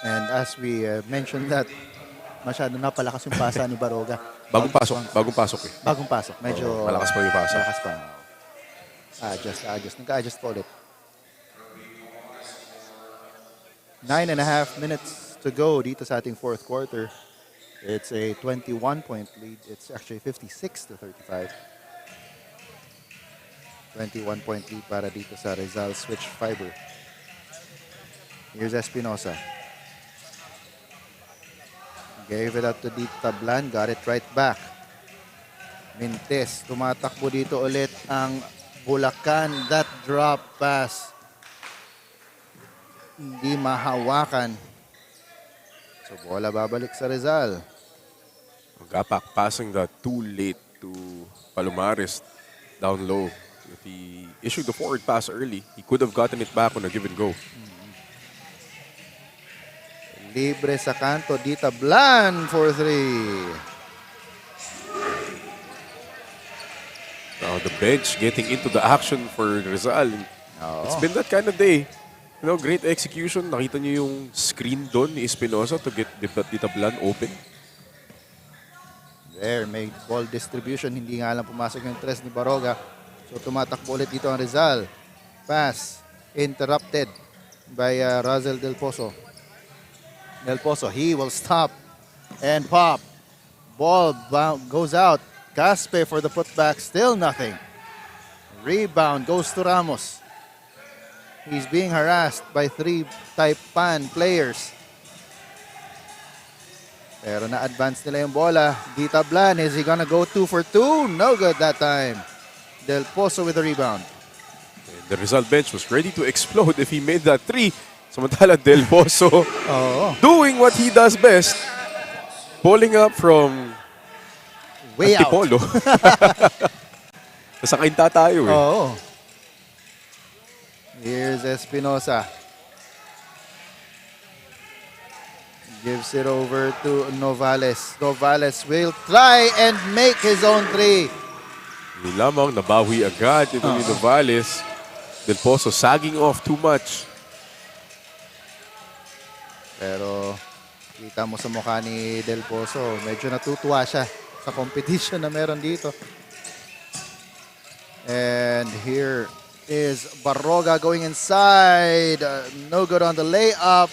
And as we mentioned that, masyado na palakas yung pasa ni Baroga. Bagong pasok eh. Bagong pasok. Medyo Malakas pa yung pasa. malakas pa. Adjust. Nagka-adjust pa ulit. 9.5 minutes to go dito sa ating fourth quarter. It's a 21-point lead. It's actually 56-35. 21-point lead para dito sa Rizal Switch Fiber. Here's Espinosa. Gave it up to Dita Blan. Got it right back. Mintes. Tumatakbo dito ulit ang Bulacan. That drop pass. Hindi mahawakan. So, bola babalik sa Rizal. Gapak passing that too late to Palomares down low. If he issued the forward pass early, he could have gotten it back on a give and go. Libre sa kanto. Dita Blan for 3. Now the bench getting into the action for Rizal. It's been that kind of day. You know, great execution. Nakita niyo yung screen doon ni Espinosa to get Dita Blan open. There, may ball distribution. Hindi nga lang pumasok yung tres ni Baroga. So tumatakbo ulit dito ang Rizal. Pass interrupted by Razel Del Pozo. Del Pozo, he will stop and pop. Ball goes out. Gaspe for the putback, still nothing. Rebound goes to Ramos. He's being harassed by 3 Taipan players. Pero na-advance nila yung bola. Dita Blan, is he gonna go 2 for 2? No good that time. Del Pozo with the rebound. The Rizal bench was ready to explode if he made that 3. Samantala Del Pozo doing what he does best. Pulling up from way out. Antipolo. Nasa Cainta tayo eh. Here's Espinosa. Gives it over to Novales. Novales will try and make his own 3. Hindi lamang nabawi agad ito ni Novales. Del Pozo sagging off too much. Pero kita mo sa mukha ni Del Pozo, medyo natutuwa siya sa competition na meron dito. And here is Baroga going inside. No good on the layup.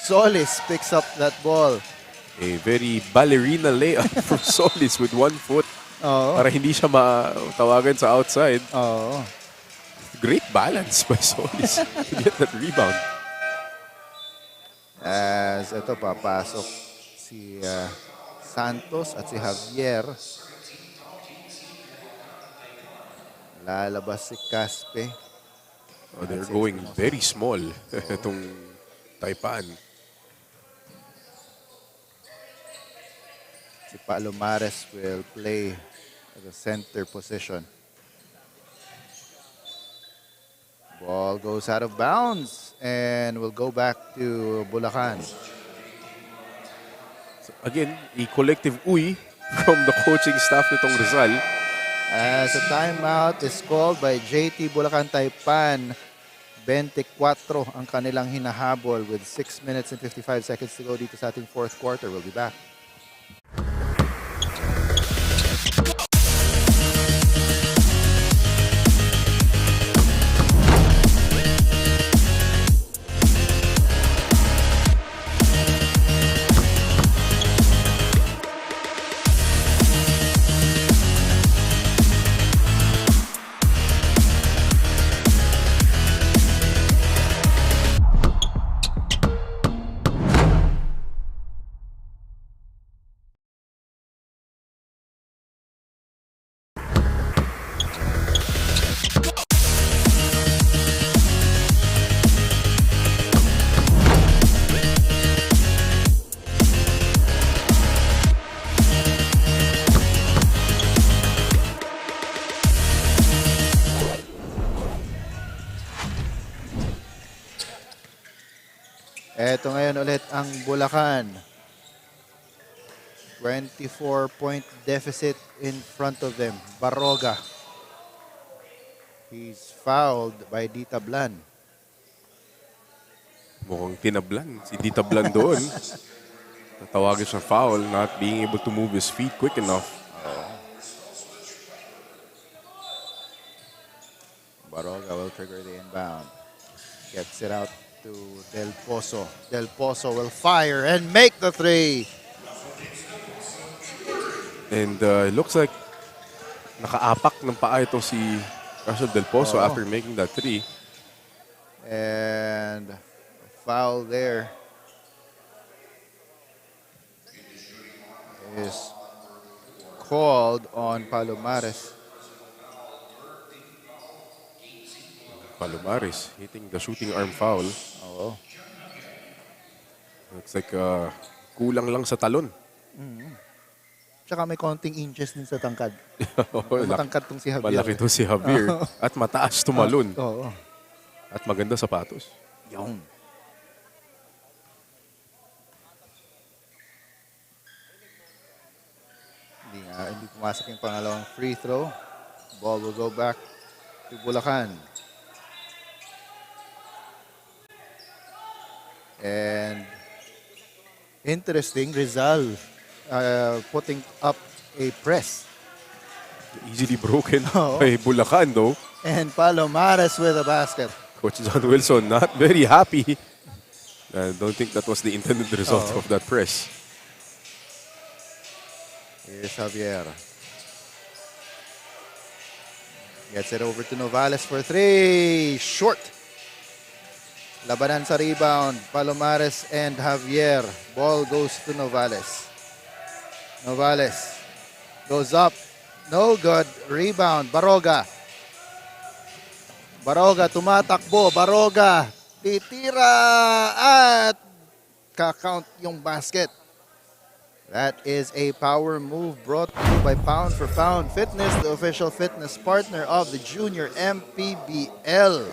Solis picks up that ball. A very ballerina layup from Solis with 1 foot. Para hindi siya matawagan sa outside. Great balance by Solis to get that rebound. As ito papasok si Santos at si Javier. Lalabas si Caspe. They're going very small itong Taipan. Si Palomares will play at the center position. Ball goes out of bounds and will go back to Bulacan. So again, a collective uy from the coaching staff nitong Rizal. As a timeout is called by JT Bulacan Taipan. 24 ang kanilang hinahabol with 6 minutes and 55 seconds to go dito sa ating fourth quarter. We'll be back. Eto ngayon ulit ang Bulacan. 24-point deficit in front of them. Baroga. He's fouled by Dita Blan. Mukhang tinablan. Si Di Tablan doon. Natawagin siya foul, not being able to move his feet quick enough. Baroga will trigger the inbound. Gets it out to Del Pozo. Del Pozo will fire and make the three. And it looks like nakaapak ng paa ito si Russell Del Pozo after making that three. And foul there is called on Palomares. Palomares hitting the shooting arm foul. Oo. Looks like kulang lang sa talon. Tsaka may konting inches din sa tangkad. Matangkad tong si Javier. Malaki to si Javier. At mataas tumalon. Oo. At maganda sapatos. Yun. Hindi pumasok yung pangalawang free throw. Ball will go back to Bulacan. And interesting, Rizal putting up a press. Easily broken by Bulacan though. And Palomares with a basket. Coach John Wilson not very happy. I don't think that was the intended result of that press. Here's Javier. Gets it over to Novales for three. Short. Labanan sa rebound. Palomares and Javier. Ball goes to Novales. Novales goes up. No good. Rebound. Baroga. Baroga tumatakbo. Baroga titira at kakount yung basket. That is a power move brought to you by Pound for Pound Fitness, the official fitness partner of the Junior MPBL.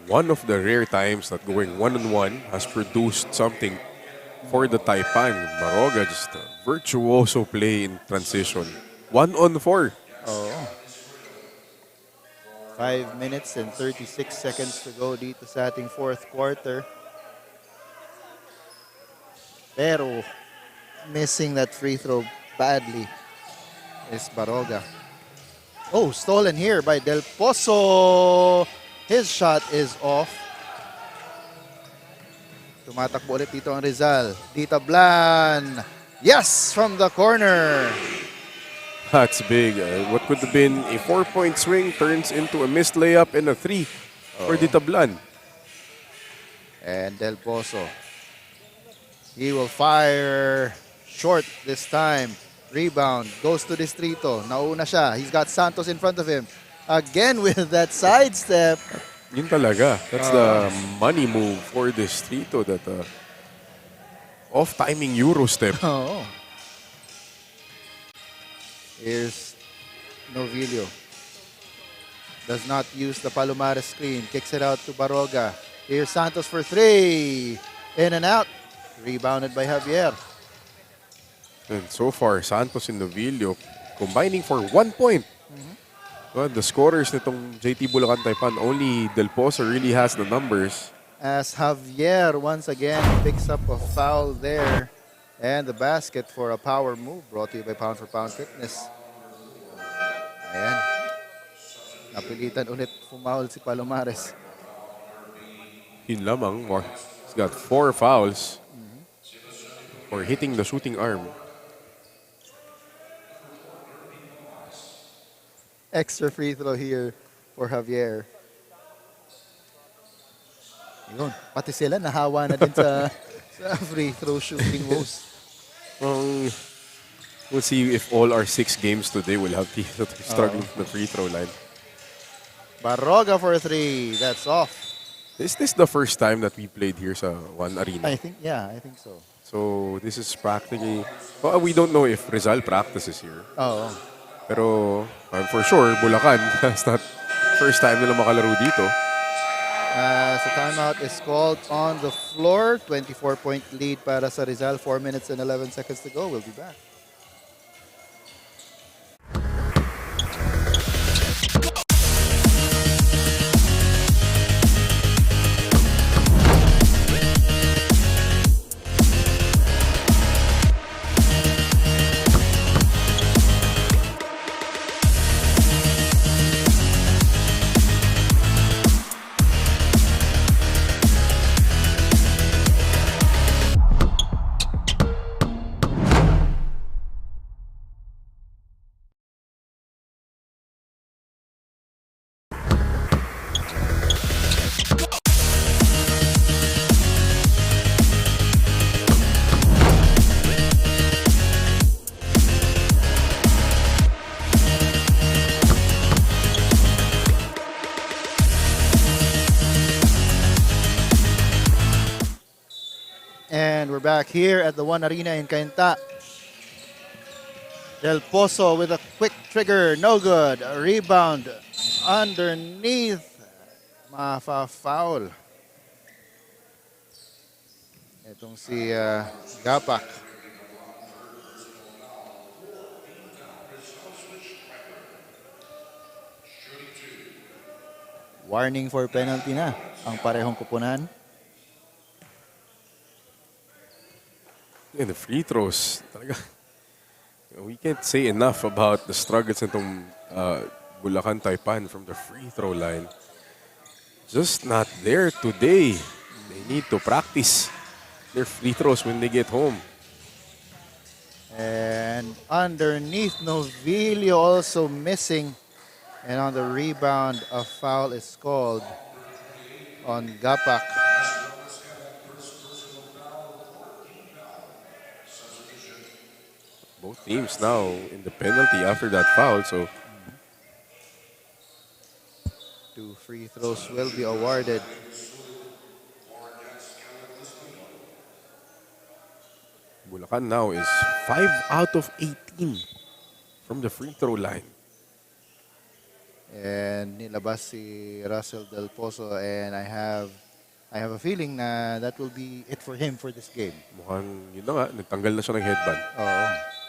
One of the rare times that going one-on-one has produced something for the Taipan. Baroga just a virtuoso play in transition. 1-on-4. Oh. 5 minutes and 36 seconds to go dito sa ating fourth quarter. Pero missing that free throw badly is Baroga. Oh, stolen here by Del Pozo. His shot is off. Tumatakbo ulit dito ang Rizal. Dita Blan. Yes, from the corner. That's big. What could have been a 4-point swing turns into a missed layup and a 3 for Dita Blan. And Del Pozo. He will fire short this time. Rebound. Goes to Distrito. Nauna siya. He's got Santos in front of him. Again with that sidestep. Yun talaga. That's the money move for Distrito. That off-timing Euro step. Oh. Here's Novillo. Does not use the Palomares screen. Kicks it out to Baroga. Here's Santos for three. In and out. Rebounded by Javier. And so far, Santos and Novillo combining for 1 point. Well, the scorers nitong JT Bulacan Taipan, only Del Pozo really has the numbers. As Javier once again picks up a foul there. And the basket for a power move brought to you by Pound for Pound Fitness. Ayan. Napilitan ulit foul si Palomares. Yun lamang. He's got 4 fouls for hitting the shooting arm. Extra free throw here for Javier. Yun, pati sila nahawa na din sa free throw shooting moves. We'll see if all our 6 games today will have teams that are struggling from the free throw line. Baroga for 3. That's off. Is this the first time that we played here sa One Arena? I think so. So this is practically... Well, we don't know if Rizal practices here. Oo. Pero for sure, Bulacan, that's not first time nila makalaro dito. As the timeout is called on the floor. 24-point lead para sa Rizal. 4 minutes and 11 seconds to go. We'll be back. And we're back here at the One Arena in Cainta. Del Pozo with a quick trigger, no good. A rebound underneath. Mafa-foul. Itong si Gapak. Warning for penalty na ang parehong kupunan. And the free throws, talaga, we can't say enough about the struggles nitong Bulacan Taipan from the free throw line. Just not there today. They need to practice their free throws when they get home. And underneath, Novilio also missing. And on the rebound, a foul is called on Gapak. Both teams now in the penalty after that foul, so 2 free throws will be awarded. Bulacan now is 5 out of 18 from the free throw line. And nilabas si Russell Del Pozo, and I have a feeling na that will be it for him for this game. Mukhang yun na nga, nagtanggal na siya ng headband. Oo.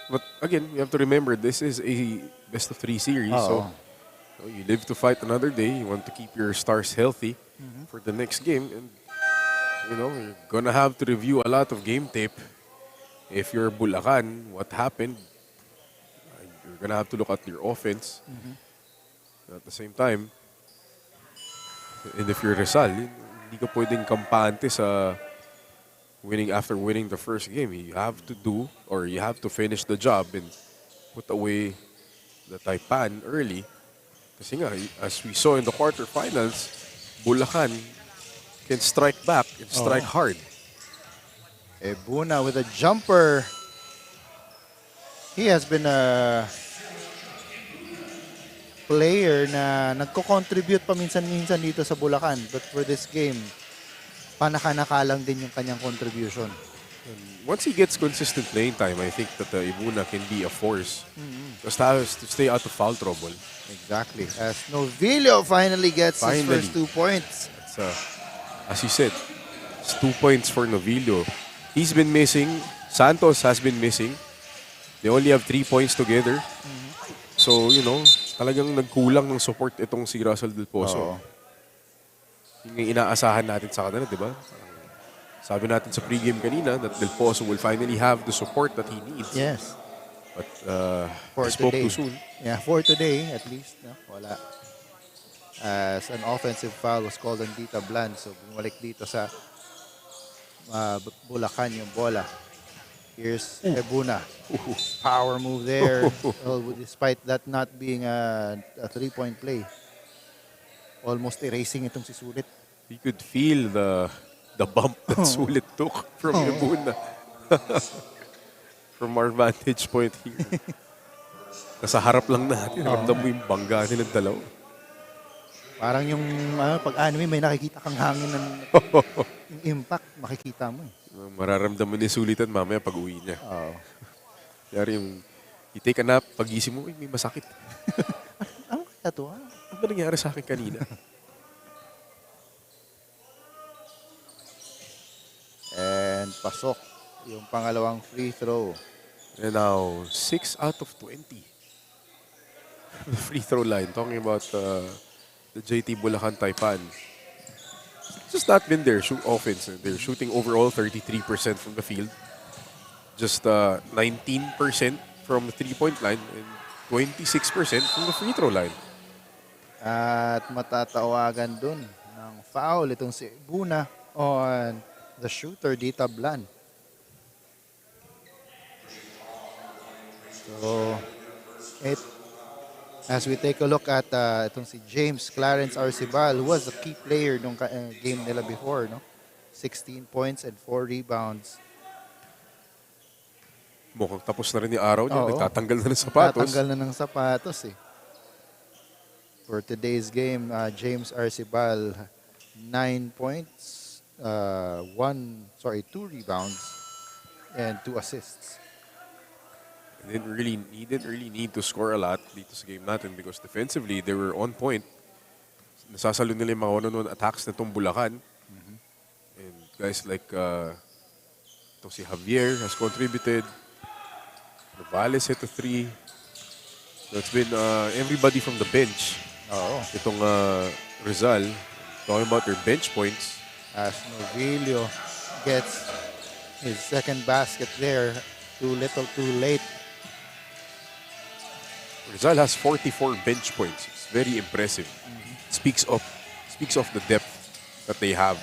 But again, you have to remember, this is a best of 3 series. So you live to fight another day. You want to keep your stars healthy for the next game. And, you're going to have to review a lot of game tape. If you're Bulacan, what happened? You're going to have to look at your offense. At the same time, and if you're Rizal, hindi ka pwedeng kampante sa after winning the first game. You have to you have to finish the job and put away the Taipan early. Kasi nga, as we saw in the quarterfinals, Bulacan can strike back and strike hard. Ebuna with a jumper. He has been a player na nagko-contribute paminsan-minsan dito sa Bulacan. But for this game, panaka-nakalang din yung kanyang contribution. And once he gets consistent playing time, I think that Ibuna can be a force. Just has to stay out of foul trouble. Exactly. As Novilio finally gets his first 2 points. That's, as you said, it's 2 points for Novilio. He's been missing. Santos has been missing. They only have 3 points together. So, talagang nagkulang ng support itong si Russell Del Pozo. Yung inaasahan natin sa kanila, di ba? Sabi natin sa pregame kanina that Del Pozo will finally have the support that he needs. Yes. But for he spoke today. too soon. Yeah, for today at least. No? Wala. As an offensive foul was called on Dita Bland. So bumalik dito sa Bulacan yung bola. Here's Ebuna. Power move there. Well, despite that not being a 3-point play. Almost erasing itong si Sulit. You could feel the bump that Sulit took from Ebuna. From our vantage point here. Nasa harap lang natin. Ramdam mo yung bangga nilang dalawa. Parang yung pag-anime, may nakikita kang hangin ng yung impact, makikita mo. Mararamdaman ni Sulitan mamaya pag uwi niya. Kaya yung i-take a nap, pag-gising mo, may masakit. Ano kaya ito? Ano ba nangyari sa akin kanina? pasok yung pangalawang free throw. And now, 6 out of 20. The free throw line. Talking about the JT Bulacan Taipan. Just not been their offense. They're shooting overall 33% from the field. Just 19% from the three-point line and 26% from the free throw line. At matatawagan dun ng foul itong si Buna on the shooter, Dita Blan. So, as we take a look at itong si James Clarence Arcibal, who was the key player nung game nila before, no? 16 points and 4 rebounds. Mukhang tapos na rin yung araw niya. Oo. Nagtatanggal na ng sapatos. Tatanggal na ng sapatos eh. For today's game, James Arcibal, 9 points, 2 rebounds, and 2 assists. He didn't really need to score a lot dito sa game natin because defensively, they were on point. Nasasalo nila yung mga one-on-one attacks na itong Bulacan. And guys like itong si Javier has contributed. Novales hit a 3. So it's been everybody from the bench. Oo. Itong Rizal, talking about their bench points. As Novillo gets his second basket there, too little, too late. Rizal has 44 bench points. It's very impressive. Speaks of the depth that they have.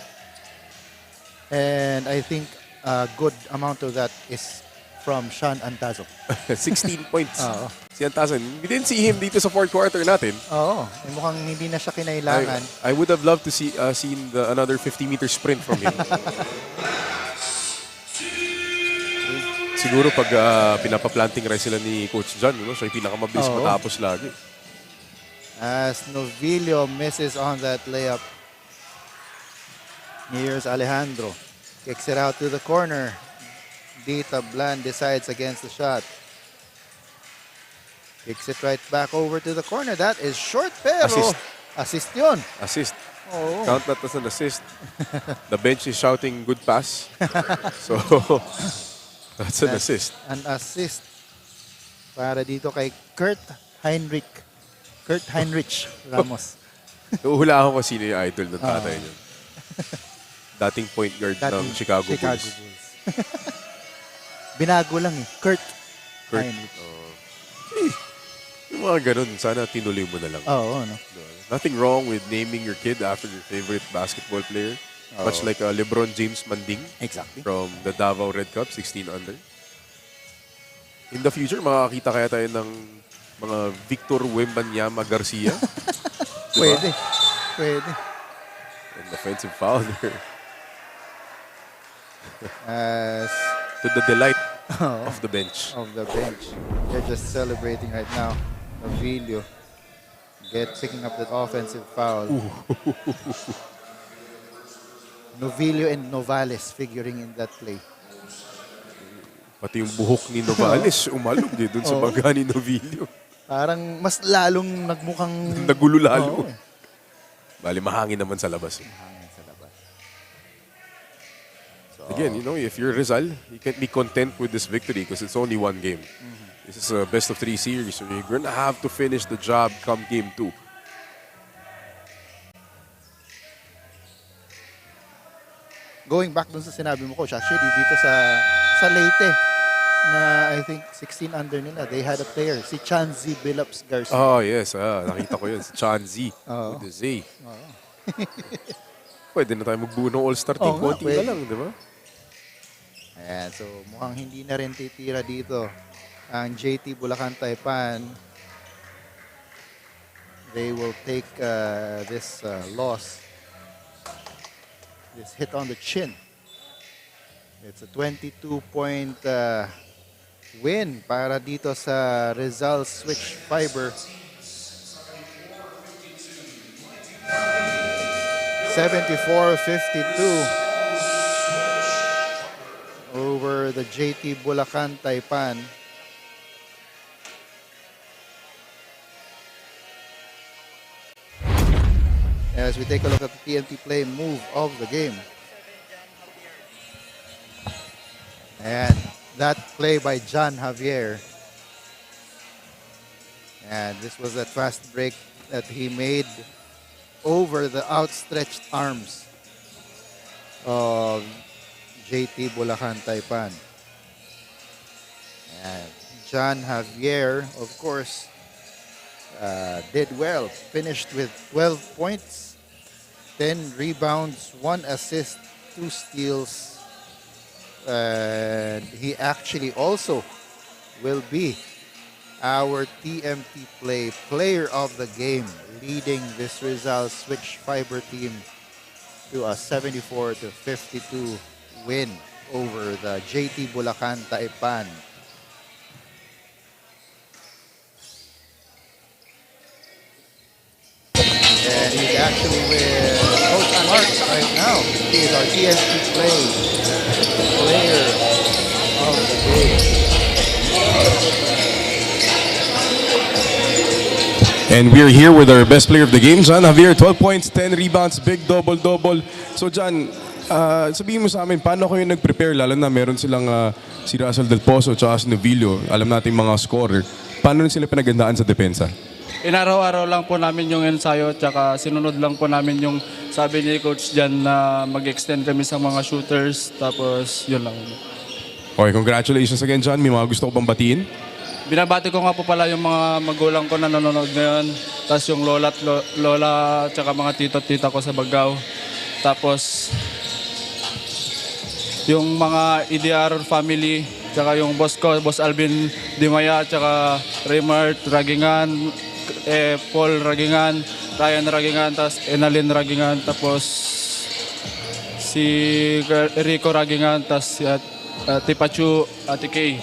And I think a good amount of that is from Sean Antazo. 16 points. Oo. Si Antasan, we didn't see him dito sa fourth quarter natin. Oo. Mukhang hindi na siya kinailangan. I would have loved to seen another 50-meter sprint from him. Siguro pag pinapaplanting rin sila ni Coach John, siya yung pinakamabilis matapos lagi. As Novillo misses on that layup. Here's Alejandro. Kicks it out to the corner. Dita Blan decides against the shot. Kicks it right back over to the corner. That is short pero assist yun. Assist. Oh. Count that as an assist. The bench is shouting good pass. So, that's an assist. An assist para dito kay Kurt Heinrich Ramos. Huhulaan ko sino yung idol ng tatay niya. Dating point guard ng Chicago Bulls. Binago lang eh. Kurt Heinrich. Yung mga ganun, sana tinuloy mo na lang. Oo, no? Nothing wrong with naming your kid after your favorite basketball player. Much like LeBron James Manding. Exactly. From the Davao Red Cup, 16 under. In the future, makakita kaya tayo ng mga Victor Wembanyama Garcia. Pwede. An offensive foul there. To the delight of the bench. They're just celebrating right now. Novillo picking up that offensive foul. Novillo and Novales figuring in that play. Pati yung buhok ni Novales, umalog dun sa baga ni Novillo. Parang mas lalong nagmukhang... Nagulo lalo. Bali, mahangin naman sa labas. So, again, if you're Rizal, you can't be content with this victory because it's only one game. This is a best of 3 series, so you're gonna have to finish the job come game 2. Going back dun sa sinabi mo, Coach, actually dito sa Leyte, na I think 16 under nila, they had a player, si Chanzi Billups Garcia. Oh, yes. Nakita ko yun. Si Chanzi with the Z. Pwede na tayo magbuo ng all-star team. Konti na lang, di ba? Ayan, so mukhang hindi na rin titira dito ang JT Bulacan Taipan. They will take this loss, this hit on the chin. It's a 22-point win para dito sa Rizal Switch Fiber. 74-52 over the JT Bulacan Taipan. As we take a look at the TNT play move of the game. And that play by John Javier. And this was a fast break that he made over the outstretched arms of JT Bulacan Taipan. And John Javier, of course, did well. Finished with 12 points, 10 rebounds, 1 assist, 2 steals. And he actually also will be our TMT player of the game, leading this Rizal Switch Fiber team to a 74-52 win over the JT Bulacan Taipan. And he's actually with Coach Mark right now. He is our TMT player of the game. And we're here with our best player of the game, John Javier. 12 points, 10 rebounds, big double-double. So John, sabihin mo sa amin, paano kayo nag-prepare? Lalo na meron silang si Russell Del Pozo at si Novillo. Alam natin mga scorer. Paano sila pinagandaan sa depensa? Inaraw-araw lang po namin yung ensayo at sinunod lang po namin yung sabi ni Coach dyan na mag-extend kami sa mga shooters. Tapos yun lang. Okay, congratulations again, John. May mga gusto ko bang batiin? Binabati ko nga po pala yung mga magulang ko na nanonood ngayon. Tapos yung lola at mga tito at tita ko sa Bagao. Tapos yung mga EDR family, tsaka yung boss ko, Boss Alvin Dimaya, tsaka Raymart Ragingan, Paul Ragingan, Ryan Ragingan, tapos Enalyn Ragingan, tapos si Rico Ragingan, tapos si Tipachu, Ate Kay.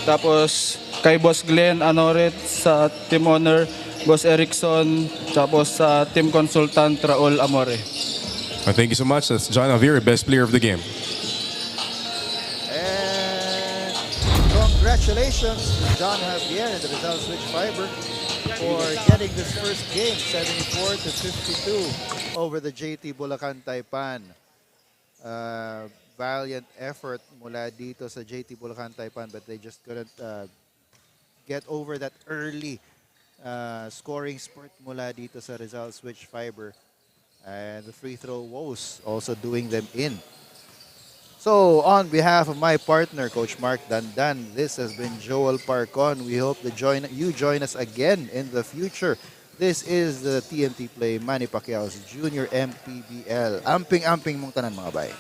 Tapos kay Boss Glenn Anoret sa Team Honor, Boss Erickson, tapos sa Team Consultant Raul Amore. Thank you so much. That's John Javier, best player of the game. And congratulations to John Javier and the Rizal Switch Fiber for getting this first game, 74-52 over the JT Bulacan Taipan. Valiant effort mula dito sa JT Bulacan Taipan, but they just couldn't get over that early scoring spurt mula dito sa Rizal Switch Fiber. And the free throw woes also doing them in. So, on behalf of my partner, Coach Mark Dandan, this has been Joel Parcon. We hope that you join us again in the future. This is the TMT Play Manny Pacquiao's Junior MPBL. Amping-amping mong tanan mga bay.